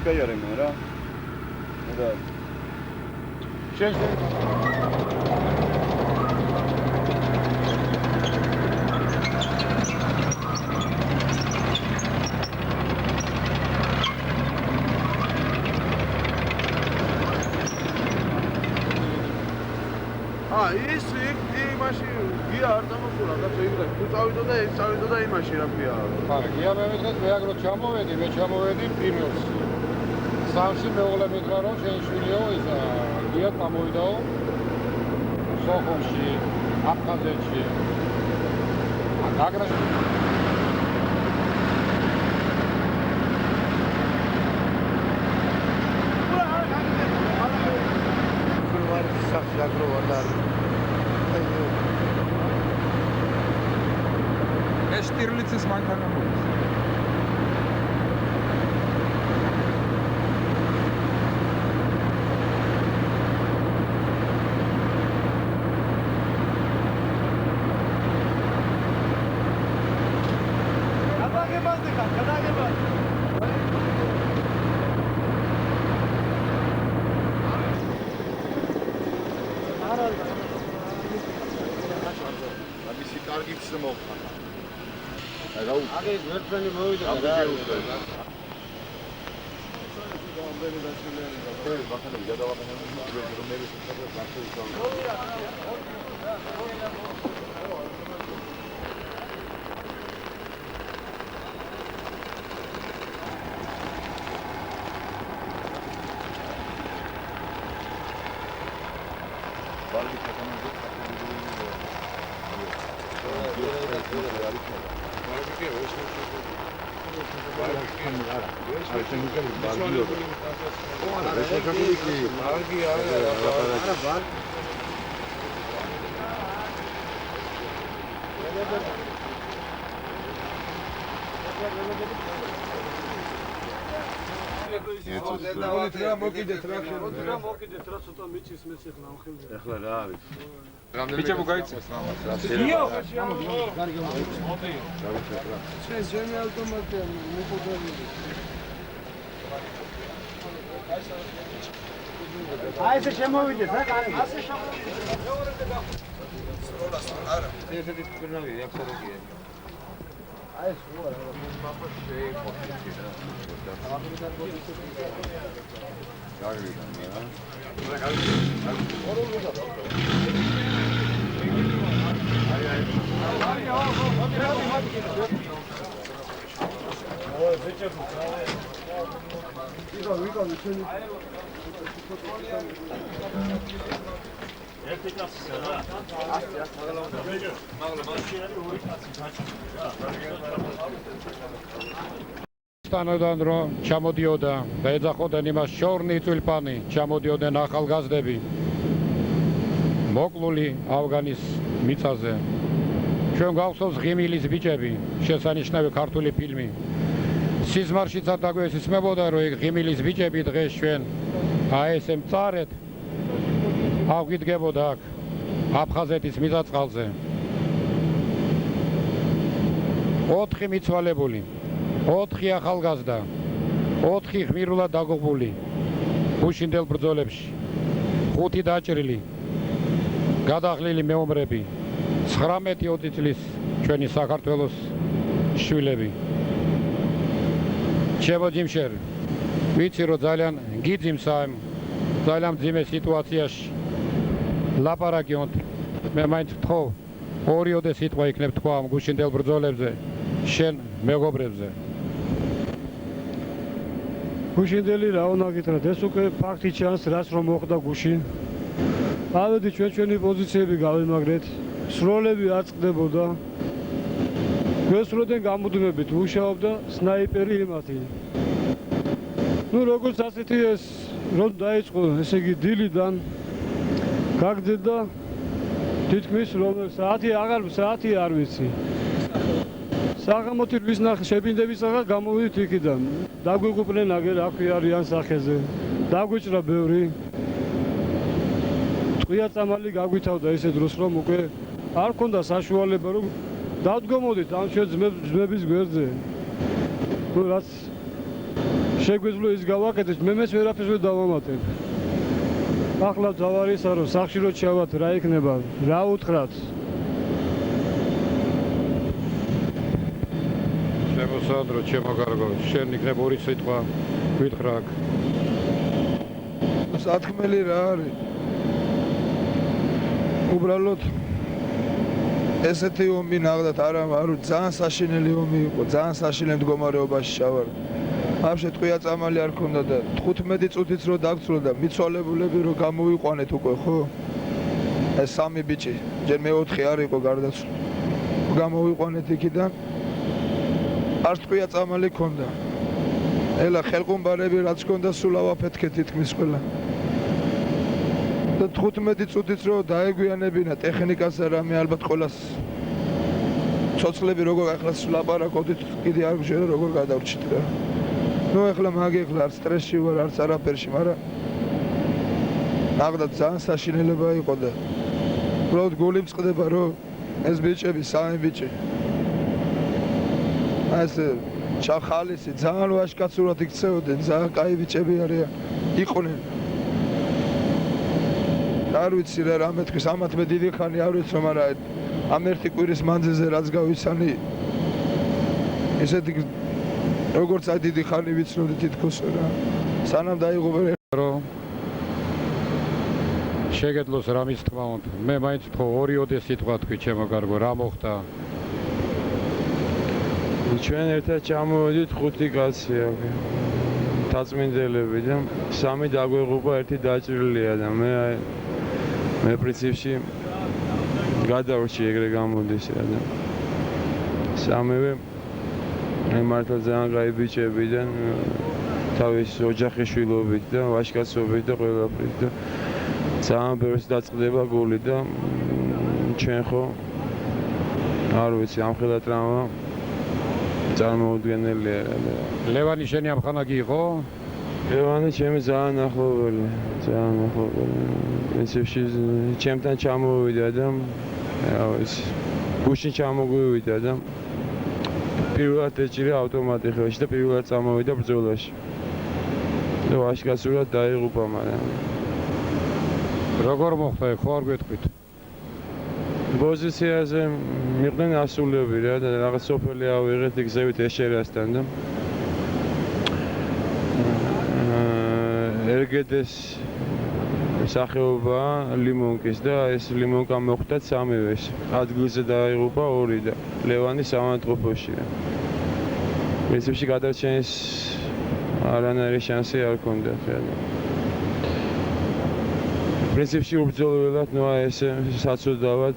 გაიარე მე რა. და შენ ის იმაში გია არ დამოსულა და შეიძლება თუ წავიდო და ეს წავიდო და იმაში რა ქვია. ხარ გია მე მეთქეს მე აგრო ჩამოვედი მე ჩამოვედი პირველს. სამში მეუღლე მითხრა რომ შენ შვილიო ისა გია წამოვიდაო სოხუმში აფხაზეთში. აგრაში შტირლიცის მანქანა მოდის. ამისი კარგიც მოხდა. აგე ვერტფრენი მოვიდა რა. ეხლა რა არის? ბიჭებო გაიცეს რა. ჩვენ ჩემი ავტომატია მოხდები. აი ესე შემოვიდეს რა კარგი. ასე შემოვიდეს. სროლას არა. ესეთი თქვენავი აფსოლუტია. აი ეს რა პაპა შეიყოფით რა. გაგრიდან რა. სტანოდან რომ ჩამოდიოდა და ეძახოდნენ იმას შორნი წვილპანი, ჩამოდიოდნენ ახალგაზრდები მოკლული ავგანის მიწაზე. ჩვენ გავხსოვს ღიმილის ბიჭები, შესანიშნავი ქართული ფილმი. სიზმარშიც არ დაგვესმებოდა რომ ეგ ღიმილის ბიჭები დღეს ჩვენ აი ესე მწარეთ აღვიდგებოდა აქ აფხაზეთის მიწაწყალზე. 4 მიცვალებული, 4 ახალგაზრდა, 4 ღმირულად დაღუპული გუშინდელ ბრძოლებში, 5 დაჭრილი, გადაღლილი მეომრები, 19-20 წლის ჩვენი საქართველოს შვილები. ჩემო ჯიმშერ, ვიცი რომ ძალიან გიძიმს ამ ძალიან მძიმე სიტუაციაში ლაპარაკიოთ. მე მაინც ვთხოვ, ორიოდე სიტყვა იქნებ თქვა ამ გუშინდელ ბრძოლებზე, შენ მეგობრებზე. გუშინდელი რა უნდა გითხრათ, ეს უკვე ფაქტი ჩანს, რას რომ მოხდა გუშინ. ავედი ჩვენი პოზიციები გავიმაგრეთ, სროლები აწყდებოდა. გვესროდნენ გამუდმებით, მუშაობდა სნაიპერი იმათი. ნუ როგორც ასეთი ეს რომ დაიწყო, ესე იგი დილიდან გაგრძელდა თითქმის რომ საათი არ ვიცი. საღამოთი ვის ნახე შეფინდებისაღა გამოვიდით იქიდან. დაგვიღუპნენ აგერ აქვე არიან სახეზე. დაგვიჭრა ბევრი. ტყვია წამალი გაგვითავდა ესე დროს რომ უკვე არ ქონდა საშუალება რომ დავდგომოდით ამ ჩვენ ძმების გვერდზე. ნუ რაც შეგვიძლია ის გავაკეთეთ, მე ვერაფერს ვერ დავამატებ. ახლა ძავარი ისაა, რომ სახლში რო ჩავათ, რა იქნება, რა უთხრათ. შემოსანდრო, ჩემო კარგო, შენ იქნებ ორი სიტყვა გითხრა აქ. სათქმელი რა არის? უბრალოდ ესეთი ომი ნახდათ არა ძალიან საშინელი ომი იყო, ძალიან საშინელ მდგომარეობაში ჩავარ. Вообще ტყვია წამალი არ ქონდა და 15 წუთიც რო დაგწროდა, მიცვალებულები რო გამოვიყვანეთ უკვე, ხო? ეს სამი ბიჭი, ჯერ მე-4 არ იყო გარდაცვლილი. გამოვიყვანეთ იქიდან. არც ტყვია წამალი ქონდა. ელა ხელყუმბარები რაც ქონდა, სულ ავაფეთქეთ თითქმის ყველა. და 15 წუთიც რო დაეგვიანებინა ტექნიკას და რამე ალბათ ყველას ცოცხლები როგორ ახლა ლაპარაკობდით, კიდე არ გჟერა როგორ გადავრჩით რა. ნუ ახლა მაგეხლა არ სტრესში ვარ, არც არაფერში, მაგრამ ნახდათ ძალიან საშინელება იყო და უბრალოდ გული მწყდება, რომ ეს ბიჭები, სამი ბიჭი ეს ჩახალისი ძალიან ვაშკაცურად იქცეოდნენ, ძალიან კაი ბიჭები არიან, იყვნენ. არ ვიცი რა რამე თქვის, ამათ მე დიდი ხანი არ ვიცი, მაგრამ ამ ერთი კვირის მანძილზე რაც გავიცანი ესეთი როგორც აი დიდი ხანი ვიცნობდი თითქოს რა. სანამ დაიღუპენ რომ შეგეძლოს რამის თქმა უნდა. მე მაინც თქო 2-3 სიტყვა თქვი, ჩემო კარგო, რა მოხდა? ჩვენ ერთად ჩამოვედით 5 კაცი თაწმინდელები და 3 დაგვეღუპა, 1 დაჭრილია და მე პრინციპში გადავრჩი ეგრე გამოდის რა და სამივე მართლა ძალიან კაი ბიჭები და თავის ოჯახის შვილობით და ვაჟკაცობით და ყველაფრით და ძალიან ბევრს დაწყდება გული და ჩვენ ხო არ ვიცი ამხელა ტრამა წარმოუდგენელია რა. ლევანი შენი ამხანა გიყო? ლევანი ჩემი ძალიან ახლობელი, ძალიან ახლობელი. პრინციპში ჩემთან ჩამოვიდა და რა ვიცი გუშინ ჩამოგვივიდა და პირველად ეჭირა ავტომატი ხელში და პირველად წამოვიდა ბრძოლაში. და ვაჟკაცურად დაიღუპა, მაგრამ როგორ მოხდა ხო არ გეტყვით? პოზიციაზე მიყვნენ ასულები რა და რაღაც სოფელი ავიღეთ გზებით ეშერასთან და ერგედეს სახეობა ლიმონკის და ეს ლიმონკა მოხვდა სამივეს. ადგილზე დაიღუპა 2 და ლევანი სამანტყოფოში. პრინციპში გადარჩენის არანაირი შანსი არ ქონდა ხელი. პრინციპში უბრძოლველად ნუ ეს საცოდავად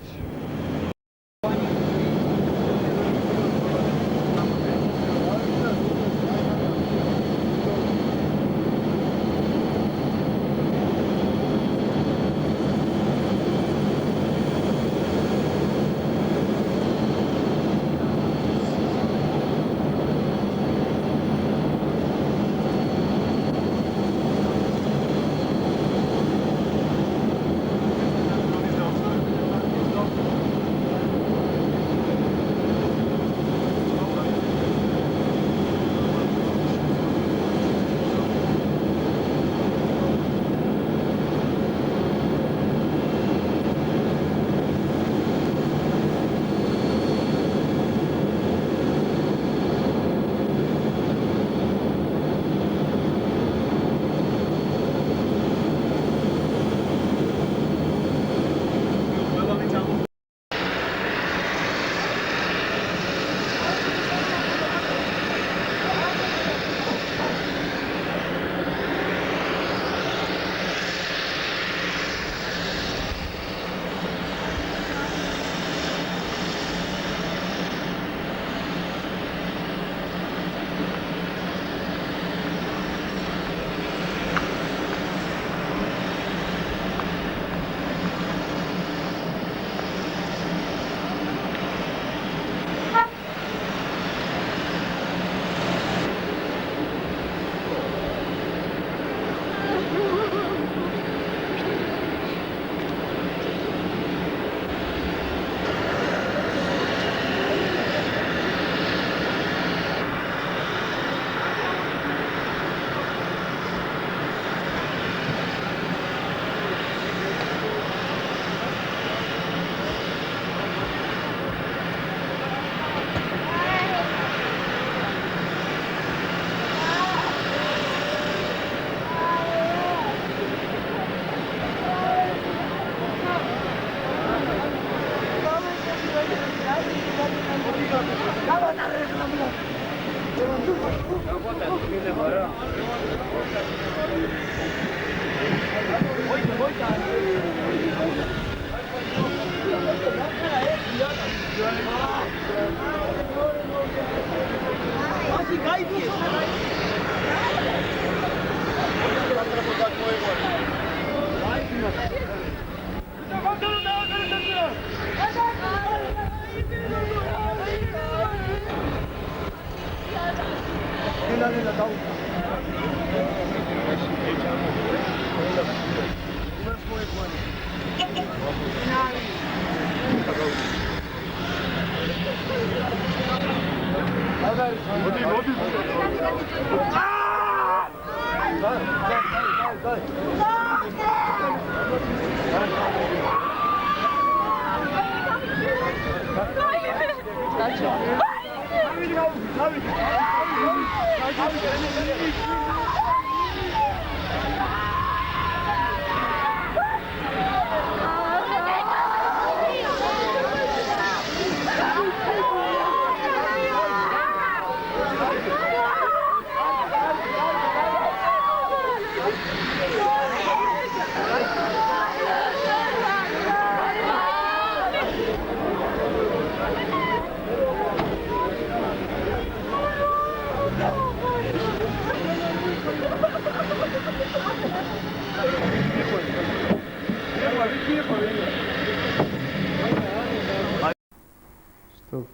Stop.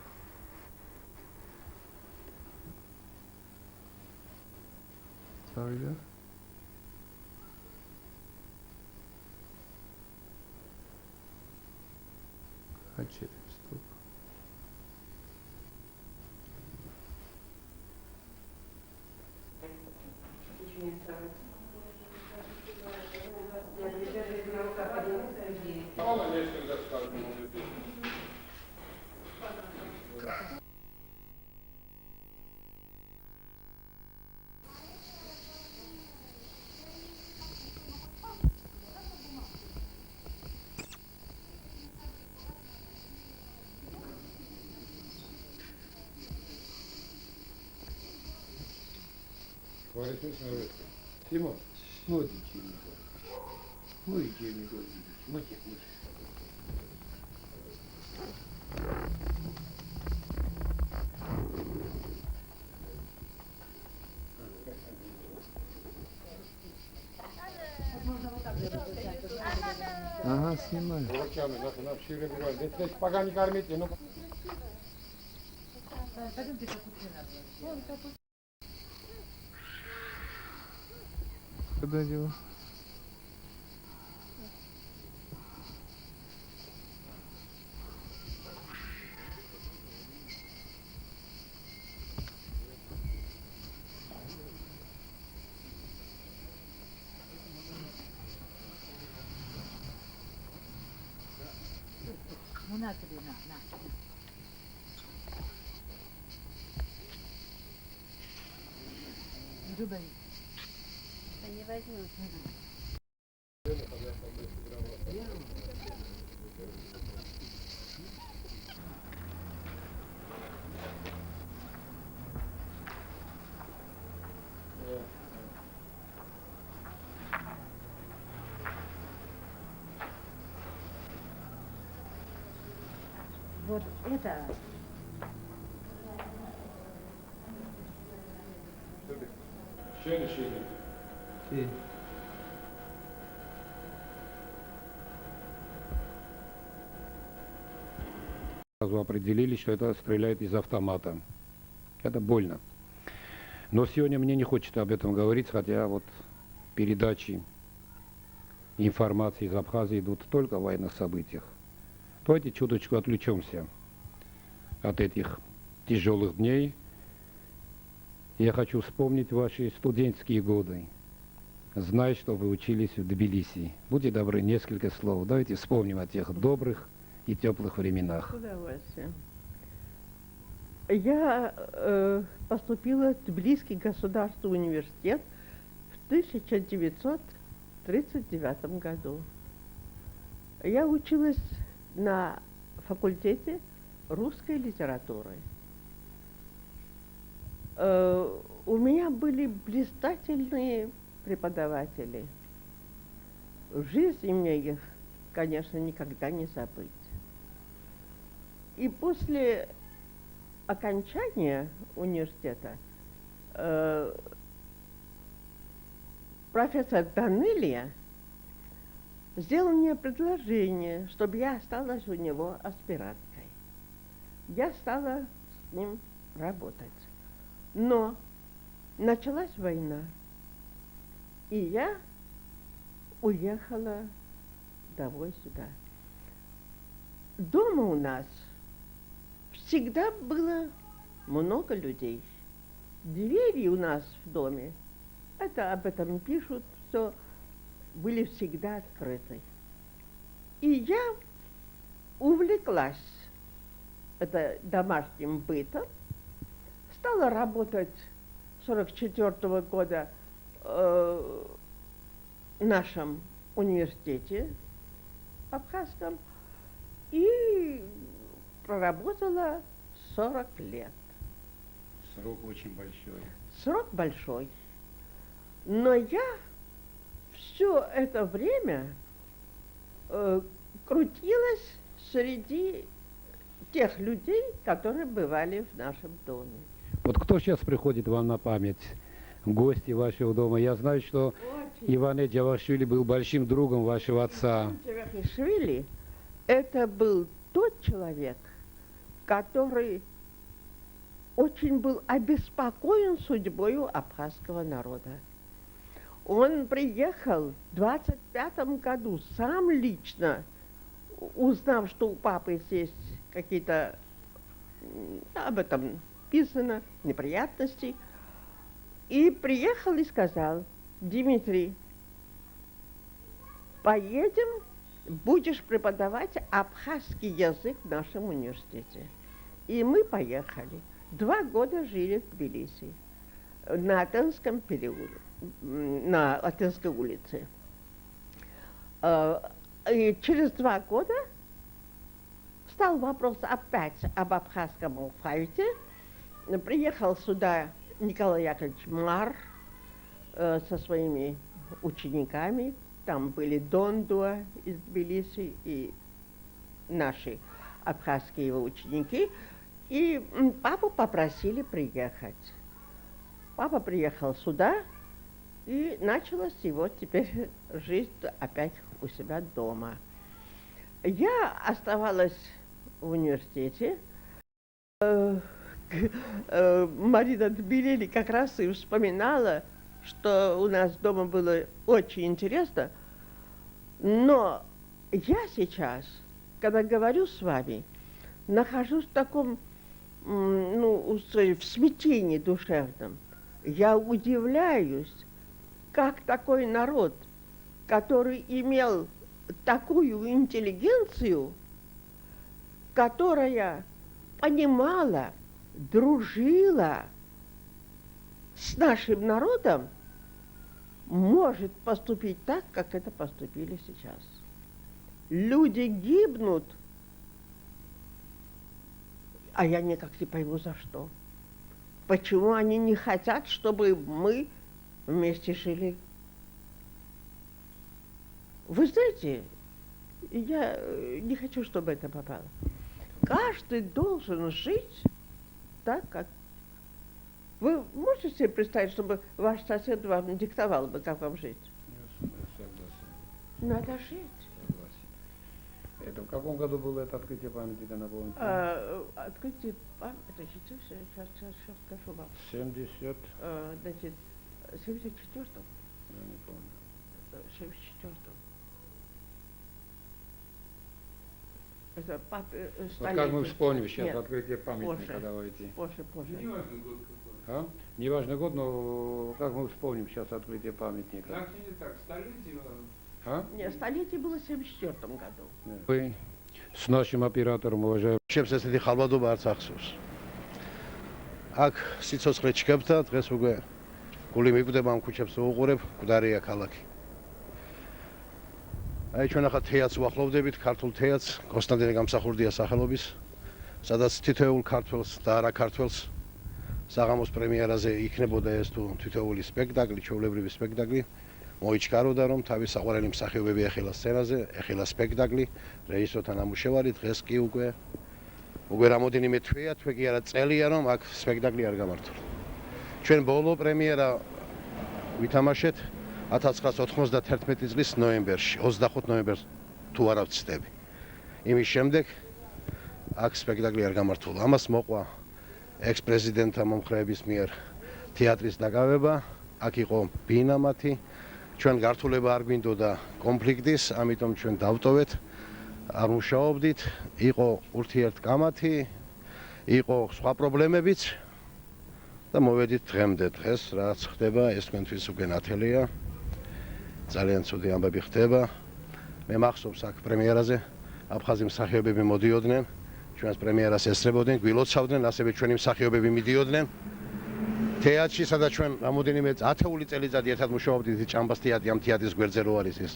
Sorry, yeah. Stop. Тимур, моди чини. Моди чини. Моди. Ага, снимай. Руками, на шире бывает. Здесь пока не кормите, ну. Куда дело? Ну на тебе, на. Люба, да не возьму. Вот это... Ты. Сразу определили, что это стреляет из автомата. Это больно. Но сегодня мне не хочется об этом говорить, хотя вот передачи информации из Абхазии идут только о военных событиях. Давайте чуточку отвлечемся от этих тяжелых дней. Я хочу вспомнить ваши студенческие годы. Знаю, что вы учились в Тбилиси. Будьте добры, несколько слов. Давайте вспомним о тех добрых и теплых временах. С удовольствием. Я поступила в Тбилисский государственный университет в 1939 году. Я училась на факультете русской литературы. У меня были блистательные преподаватели. В жизни мне их, конечно, никогда не забыть. И после окончания университета профессор Данелия сделал мне предложение, чтобы я осталась у него аспиранткой. Я стала с ним работать. Но началась война, и я уехала домой сюда. Дома у нас всегда было много людей. Двери у нас в доме, это об этом пишут, все были всегда открыты. И я увлеклась домашним бытом, стала работать с 1944 года в нашем университете абхазском и проработала 40 лет. Срок очень большой. Срок большой. Но я все это время крутилась среди тех людей, которые бывали в нашем доме. Вот кто сейчас приходит вам на память? Гости вашего дома. Я знаю, что Иван Джавахишвили был большим другом вашего отца. Джавахишвили – это был тот человек, который очень был обеспокоен судьбой абхазского народа. Он приехал в 25 году, сам лично, узнав, что у папы есть какие-то, об этом писано, неприятности, и приехал и сказал: Дмитрий, поедем, будешь преподавать абхазский язык в нашем университете. И мы поехали. 2 года жили в Тбилиси, на Атенском переулке, на Атенской улице. И через 2 года стал вопрос опять об абхазском алфавите. Приехал сюда Николай Яковлевич Мар со своими учениками. Там были Дондуа из Тбилиси и наши абхазские его ученики. И папу попросили приехать. Папа приехал сюда, и началась его теперь жизнь опять у себя дома. Я оставалась в университете. Марина Тбилели как раз и вспоминала, что у нас дома было очень интересно. Но я сейчас, когда говорю с вами, нахожусь в таком, в смятении душевном. Я удивляюсь, как такой народ, который имел такую интеллигенцию, которая понимала, дружила с нашим народом, может поступить так, как это поступили сейчас. Люди гибнут, а я никак не пойму, за что. Почему они не хотят, чтобы мы вместе жили? Вы знаете, я не хочу, чтобы это попало. Каждый должен жить так, как... Вы можете себе представить, чтобы ваш сосед вам диктовал бы, как вам жить? Надо жить. Это в каком году было это открытие памятника, напомните? Открытие памятника, сейчас скажу вам. 70. Значит, в 74-м. Я не помню. В 74-м. Это вот как мы вспомним сейчас. Нет, открытие памятника, позже, давайте. Позже. Не важный год какой. А? Не важный год, но как мы вспомним сейчас открытие памятника? Так или так, столетие? А? Нет, столетие было в 74 году. Вы с нашим оператором, уважаемым. Ჩემს ესეთი ხალბადობა არც ახსოვს. აქ სიცოცხლე ჩქებდა, დღეს უკვე გული მიკვდება ამ ქუჩებს ვუყურებ, მკვდარია ქალაქი. აი ჩვენ ახლა თეატრს ვახლოვდებით, ქართულ თეატრს, კონსტანტინე გამსახურდია სახელობის. სადაც თითოეულ ქართველს და არა ქართველს საღამოს პრემიერაზე იქნებოდა ეს თუ თითოეული სპექტაკლი, ჩვეულებრივი სპექტაკლი, მოიჩქაროდა რომ თავის საყვარელი მსახიობები ეხილა სცენაზე, ეხილა სპექტაკლი, რეჟისორთან ამუშევარი, დღეს კი უკვე რამოდენიმე თვეა, თვე კი არა წელია რომ აქ სპექტაკლი არ გამართულა. ჩვენ ბოლო პრემიერა ვითამაშეთ 1991 წლის ნოემბერში, 25 ნოემბერს თუ არა ვცდები. იმის შემდეგ აქ სპექტაკლი არ გამართულა. ამას მოყვა ექს-პრეზიდენტთა მომხრეების მიერ თეატრის დაკავება, აქ იყო ბინა მათი, ჩვენ გართულება არ გვინდოდა კონფლიქტის, ამიტომ ჩვენ დავტოვეთ, არ მუშაობდით, იყო ურთიერთკამათი, იყო სხვა პრობლემებიც და მოვედით დღემდე. დღეს რაც ხდება, ეს თქვენთვის უკვე ნათელია. ძალიან ცუდი ამბები ხდება. მე მახსოვს აქ პრემიერაზე აფხაზი მსახიობები მოდიოდნენ, ჩვენს პრემიერას ესწრებოდნენ, გვილოცავდნენ, ასევე ჩვენი მსახიობები მიდიოდნენ თეატრში, სადაც ჩვენ რამოდენიმე ათეული წელიწადი ერთად მუშაობდით ჭამბას თეატრი, ამ თეატრის გვერდზე რო არის ეს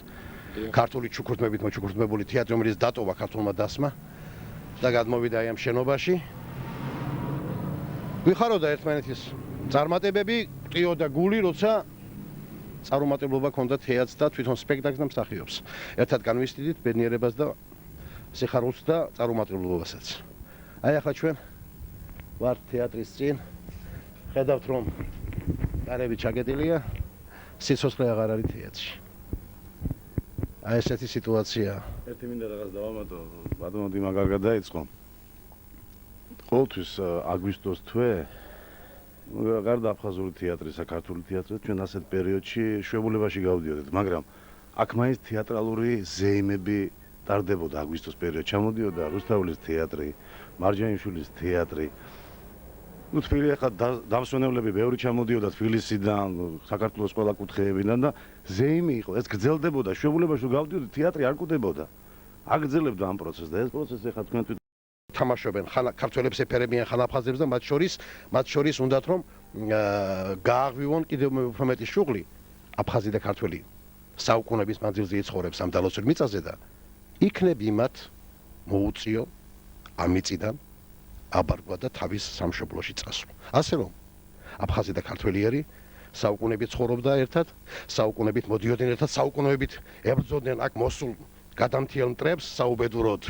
ქართული ჩუქურთმებით მოჩუქურთმებული თეატრი, რომელიც დატოვა ქართულმა დასმა და გადმოვიდა აი ამ შენობაში. გვიხაროდა ერთმანეთის წარმატებები, ყიოდა გული, როცა წარუმატებლობა ჰქონდა თეატრს და თვითონ სპექტაკლს და მსახიობს. ერთად განვისდიდით ბედნიერებას და სიხარულს და წარუმატებლობასაც. აი ახლა ჩვენ ვართ თეატრის წინ. ხედავთ რომ კარები ჩაკეტილია, სიცოცხლე აღარ არის თეატრში. აი ესეთი სიტუაციაა. ერთი მინდა რაღაც დავამატო, ბატონო დიმა კარგად დაიწყო. ყოველთვის აგვისტოს თვე გარდა აფხაზური თეატრის, საქართველოს თეატრის, ჩვენ ასეთ პერიოდში შვებულებაში გავდიოდით, მაგრამ აქ მაინც თეატრალური ზეიმები ტარდებოდა აგვისტოს პერიოდში. ჩამოდიოდა რუსთაველის თეატრი, მარჯანიშვილის თეატრი. ну თბილი ახლა დამსვენებლები ბევრი ჩამოდიოდა თბილისიდან, საქართველოს ყველა კუთხეებიდან და ზეიმი იყო. ეს გრძელდებოდა, შვებულებაში თუ გავდიოდით, თეატრი არ კვდებოდა. აგრძელებდა ამ პროცესს და ეს პროცესი ახლა თქვენ თვითონ თამაშობენ ქართველებს ეფერებიან ხალაფხაზებს და მათ შორის უნდათ რომ გააღვივონ კიდევ უფრო მეტი შუღლი აფხაზი და ქართველი საუკუნეების მანძილზე იცხოვრებს ამ დალოცულ მიწაზე და იქნებ იმათ მოუწიო ამ მიწიდან აბარგვა და თავის სამშობლოში წასვლა. ასე რომ აფხაზი და ქართველიერი საუკუნეებით ცხოვრობდა ერთად, საუკუნეებით მოდიოდნენ ერთად, საუკუნეებით ებრძოდნენ აქ მოსულ გადამთიელ მტრებს საუბედუროდ.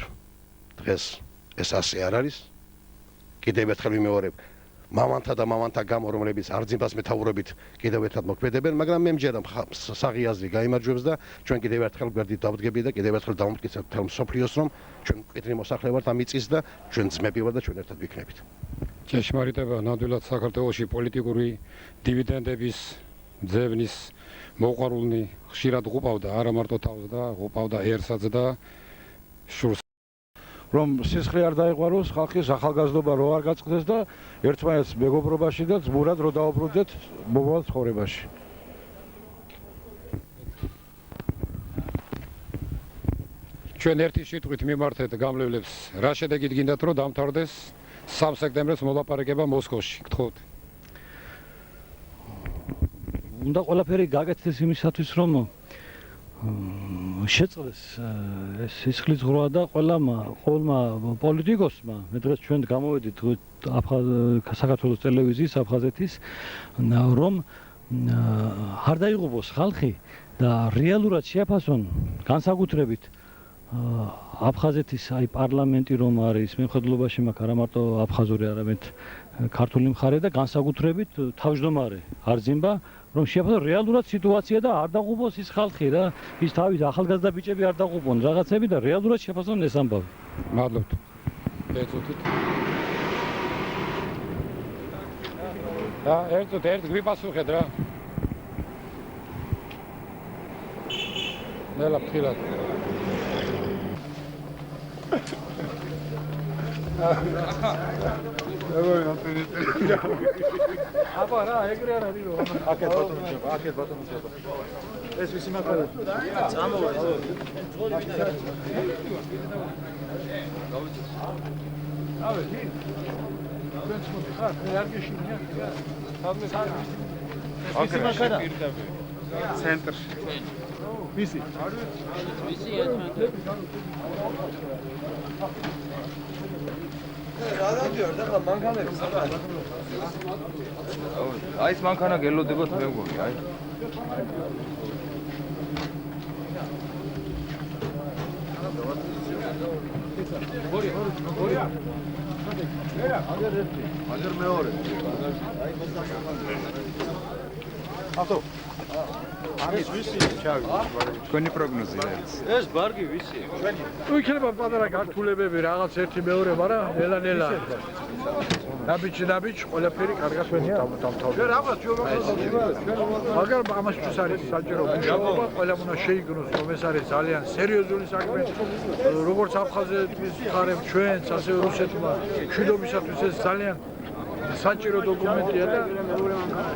დღეს ეს ასე არ არის. კიდევ ერთხელ ვიმეორებ, მამანთა და მამანთა გამო, რომლებიც არძიმბას მეთაურობით კიდევ ერთად მოქმედებენ, მაგრამ მე მჯერა საღი აზრი გაიმარჯვებს და ჩვენ კიდევ ერთხელ გვერდით დავდგები და კიდევ ერთხელ დავუმტკიცებთ მთელ მსოფლიოს, რომ ჩვენ მკვიდრი მოსახლე ვართ ამ მიწის და ჩვენ ძმები ვართ და ჩვენ ერთად ვიქნებით. ჭეშმარიტება, ნამდვილად საქართველოში პოლიტიკური დივიდენდების ძებნის მოყვარულნი ხშირად ღუპავდა, არა მარტო თავს და ღუპავდა ერსაც და შურს. რომ სისხლი არ დაიყვაროს, ხალხის ახალგაზრდობა რო არ გაწყდეს და ერთმანეთს მეგობრობაში და ძმურად რო დაუბრუნდეთ მომავალ ცხოვრებაში. ჩვენ ერთი შიტყვით მიმართეთ გამლევლებს, რა შედეგით გინდათ რომ დამთავრდეს 3 სექტემბერს მოლაპარაკება მოსკოვში, გთხოვთ. უნდა ყველაფერი გაკეთდეს იმისათვის რომ შეწყდეს ეს სისხლის ღრუა და ყოველმა პოლიტიკოსმა, მე დღეს ჩვენ გამოვედით საქართველოს ტელევიზიის აფხაზეთის, რომ არ დაიღუპოს ხალხი და რეალურად შეაფასონ განსაკუთრებით აფხაზეთის აი პარლამენტი რომ არის მემხედველობაში მაქვს არა მარტო აფხაზური, არამედ ქართული მხარე და განსაკუთრებით თავმჯდომარე არძიმბა რომ შეაფასონ რეალურად სიტუაცია და არ დაღუპოს ის ხალხი რა, ის თავის ახალგაზრდა ბიჭები არ დაღუპონ რაღაცები და რეალურად შეაფასონ ეს ამბავი. მადლობთ. ეცოდით. ერთ გვიპასუხეთ რა. ნელა ფრთხილად. აბა რა, ეგრე არ არის რომ აქეთ ბატონო, აქეთ ბატონო. ეს ვისი მაგალითად? წამოვა ეს. ავე, თქვენ შემოდი ხარ, არ გეშინია? სადმე სანამ. ვისი მაგალითად? ცენტრში. ვისი? ვისი ერთმანეთს. აი ეს მანქანა გელოდებათ მე მგონი, აი. აგერ მეორე. ავტო. ამის ვისი ჩავი. თქვენი პროგნოზი რა არის? ეს ბარგი ვისი? თუ იქნება პატარა გართულებები რაღაც ერთი მეორე, მაგრამ ნელა-ნელა. ნაბიჯ, ყველაფერი კარგად დავთავრდა. რაღაც მაგრამ ამასთვის არის საჭირო მუშაობა, ყველამ უნდა შეიგნოს, რომ ეს არის ძალიან სერიოზული საქმე. როგორც აფხაზეთის მხარემ ჩვენც, ასევე რუსეთმა მშვიდობისათვის ეს ძალიან საჭირო დოკუმენტია და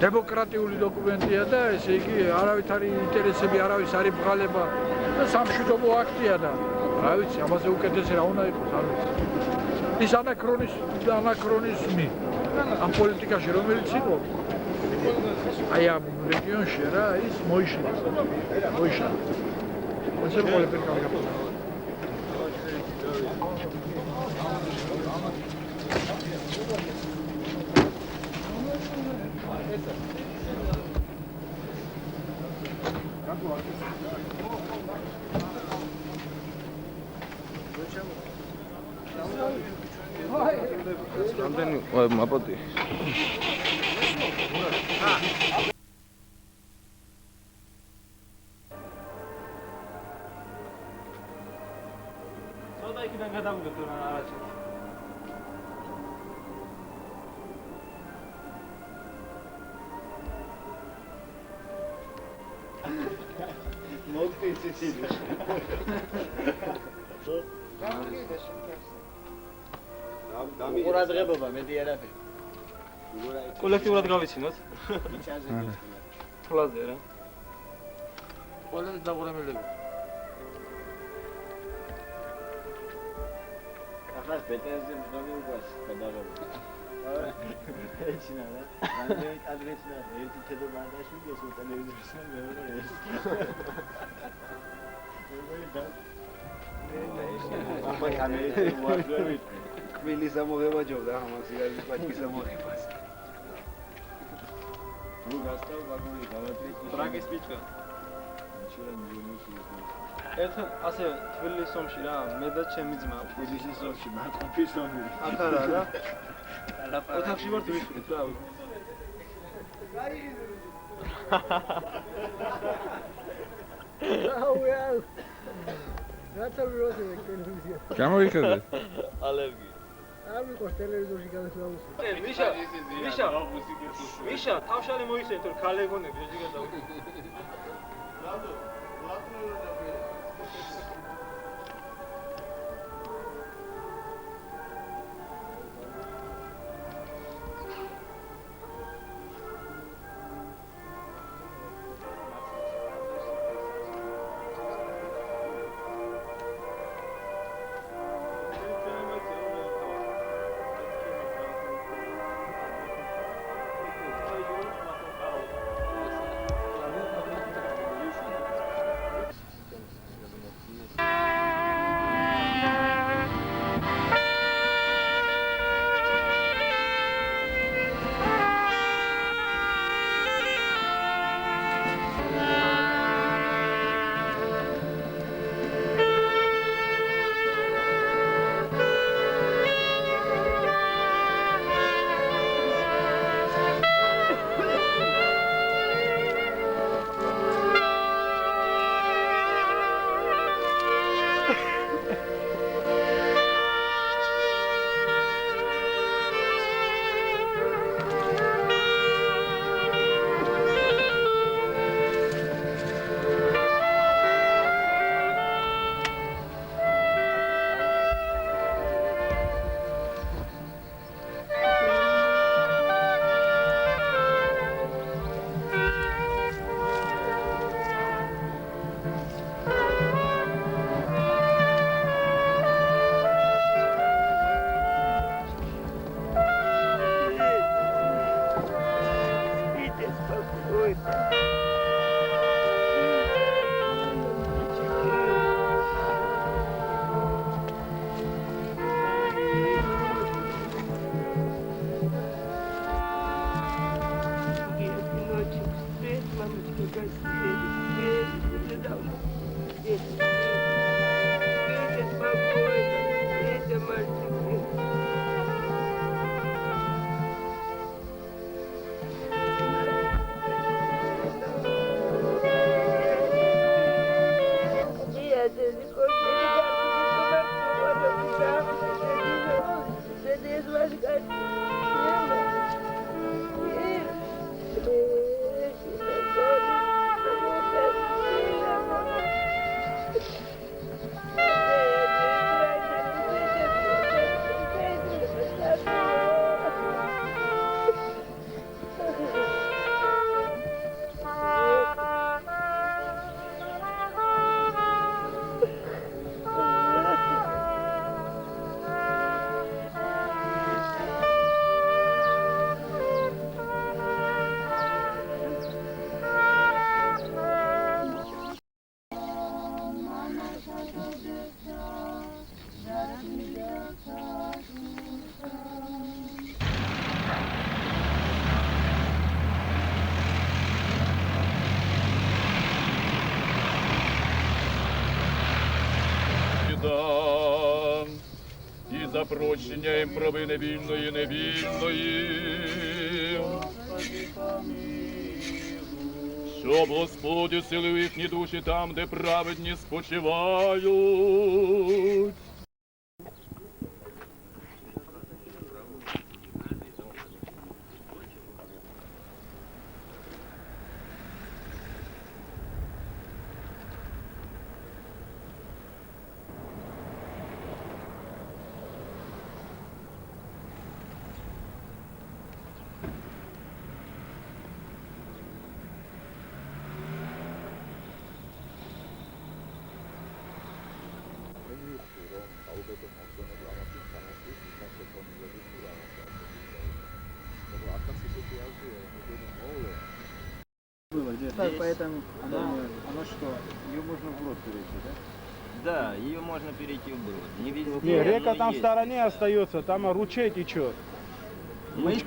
დემოკრატიული დოკუმენტია და ესე იგი არავით არის ინტერესები, არავის არის ბღალება და სამშვიდობო აქტია და რა ვიცი, ამაზე უკეთესი რა უნდა იყოს, არ ვიცი. ის ანაქრონიზმი ამ პოლიტიკაში რომელიც იყო აი ამ რეგიონში რა ის მოიშალა. ასე ყველაფერი კარგად. რამდენი მაპოტი? ცოტა იქიდან გადავიდეთ რა არაჩი. ყურადღებობა მეტი არაფერი. კოლექტიურად გავიცინოთ. თვლაზე რა. ყველანი დაყურებელები. ახლა ბეტერზე მდგომი უყურს გადაღება. ეჩინა რა. რამდენი კადრეჩნა ერთი თედო ბარდაშვილი ეს ტელევიზორში მეორე ეს. ახლა კამერა ვარდები. კვილის ამოღება ჯობდა ამას იგივე პაჭკის ამოღებას. ნუ გასტავ ვაგონი გავატრიჭი. ტრაგის პიჭკა. ერთხელ ასე თბილისის ომში რა მე და ჩემი ძმა თბილისის ომში მარტყოფის ომი. აქ არა რა. ოთახში ვართ ვიშვით რა. აუე. რაცა ვიროსი ტელევიზია. გამოიხედე. ალერგი. არ მიყვარს ტელევიზორში გადასვლაუსი. მიშა, თავშალი მოიხსენე თუ ქალეგონები ეს იგადა. за прощением правы невинные, невинные. Щоб Господь усилив їхні душі там, де праведні спочивають. Так, поэтому оно что? Ее можно вброд перейти, да? Да, ее можно перейти вброд. Не везде. Не, река но там в есть. стороне остается, там ручей течет. Мы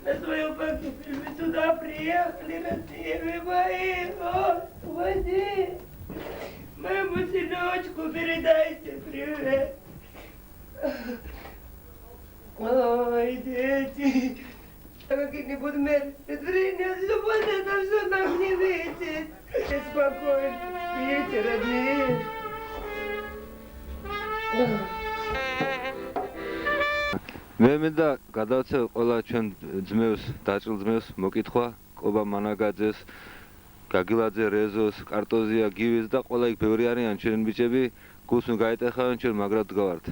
на своем погибель мы сюда приехали, родные мои, Господи, моему сыночку передайте привет. Ой, дети, какие-нибудь мероприятия, чтобы это все нам не видеть. Спокойно спите, родные. მე მინდა გადავცე ყველა ჩვენ ძმებს, დაჭრილ ძმებს მოკითხვა, კობა მანაგაძეს, გაგილაძე, რეზოს, კარტოზია, გივის და ყველა იქ ბევრი არიან ჩვენ ბიჭები, გულს ნუ გაიტეხავენ ჩვენ მაგრად დგავართ.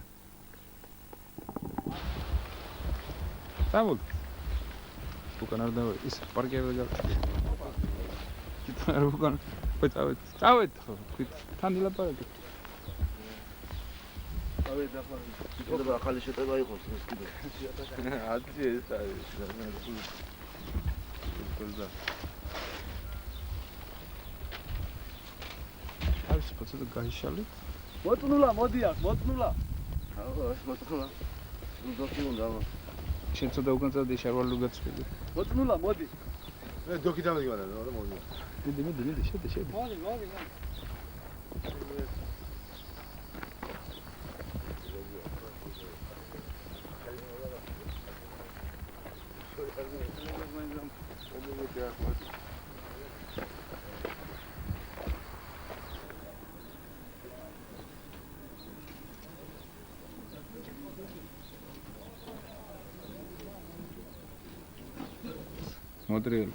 სამულ. უკან არ დავა ის პარკები და კითხარ უკან. წავედ. წავედ ხო, თქვით თან დილაპარაკე. წავედ ახლა შეიძლება ახალი შეტევა იყოს ეს კიდე. ათი ეს არის. არის პოცე გაიშალეთ. მოწნულა, მოდი აქ, მოწნულა. აუ, ეს მოწნულა. დოკი უნდა. შენ ცოტა უკან წავდი შარვალ ლუგაცვილი. მოწნულა, მოდი. მე დოკი დავიგავარ, რა მოდი. მიდი, შედი. მოდი. Смотри.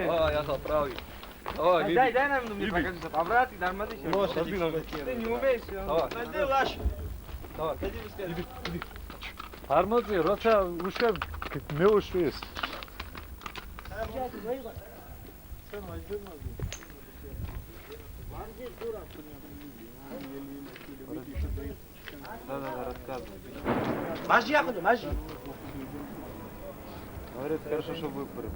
Ой, я заправил. Ой, дай нам мне покажи, обратно нормально еще. Ты не умеешь. Дай лаш. Давай, иди. არ მოწი, როცა უშვებ მეუშვი ეს. Мажи яхну, мажи. Говорит, хорошо, что выборы.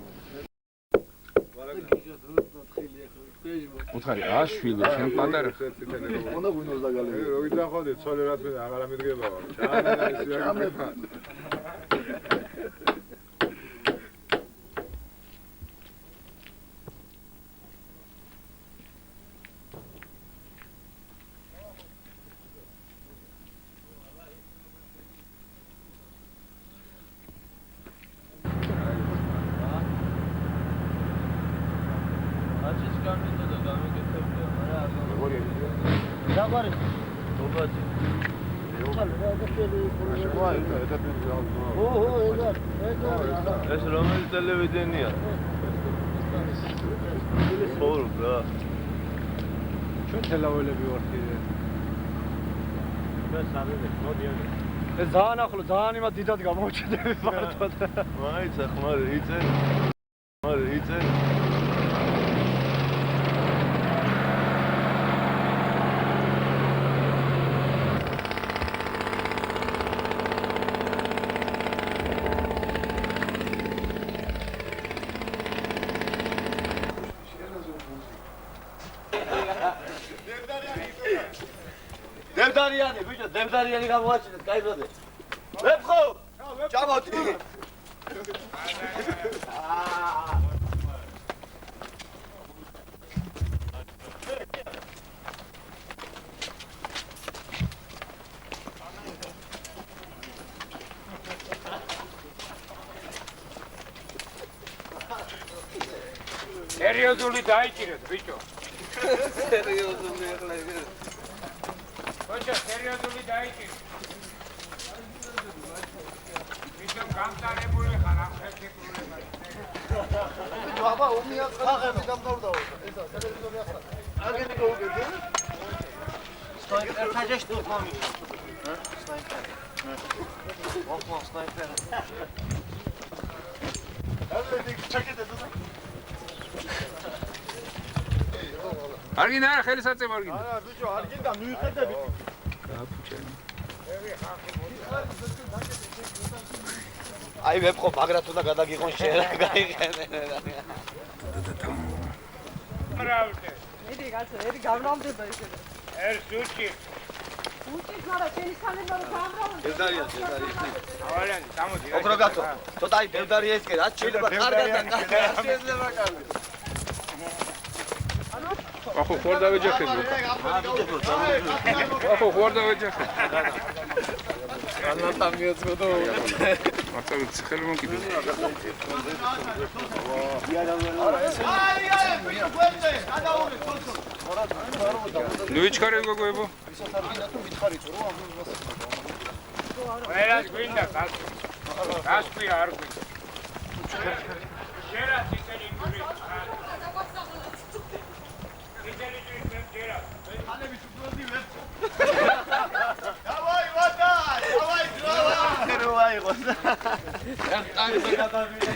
უთხარი რა შვილი შენ პატარა უნდა გვინდოს დაგალები როგორ დახოდე ცოლი რა თქმა აღარ ამიდგება ჩამე ეს რომელი ტელევიზიონია? ხოლმე რა. ჩვენ თელაველები ვართ კიდე. მე სამივე მოდიოდი. ეს ძალიან ახლო, ძალიან იმად დიდად გამოვჩნდები მართლა. მაიცა ხმარი იწე. ხმარი იწე. დევდარიანი, ბიჭო, დევდარიანი გამოაჩინეთ, გაიბროდეთ. ვეფხო! ჩამოდი. სერიოზული დაიჭირეთ, ბიჭო. სერიოზული ახლა იგი. ბიჭო, სერიოზული დაიჭირეთ. ბიჭო, გამტარებული ხარ ამ ხელშეკრულებას. აბა, უმია ხაღები დამთავრდაო. ესა სერიოზული ახლა. აგენი გოგები. სნაიპერ თაჯეშ თუ ხომი. სნაიპერ. ოხო, სნაიპერ. აი, ჩაკეთე თუ. არ გინდა რა ხელისაწევა არ გინდა არა ბიჭო არ გინდა მიუხედები გაფუჭენი აი ვეფხო მაგრად უნდა გადაგიყონ შენ რა გაიყენე რავდე მიდი კაცო ერთი გავნავდება ისე ერთ სუჩი უჩის მარა შენი სანებო რომ გამრავალ დევდარია ავალიანი გამოდი ოქრო კაცო ცოტა აი დევდარია ისკე რა შეიძლება კარგად შეიძლება კარგად ახო ხوار დავეჯახები ახო ხوار დავეჯახე ანა მიეწოდო მარტო ხელი მომკიდე ნუ იჩქარე გოგოებო ყველას გვინდა კაცო რას ქვია არ გვინდა შერა ციტელი გური Давай, вода! Давай, дрова! Давай, вода! Я там за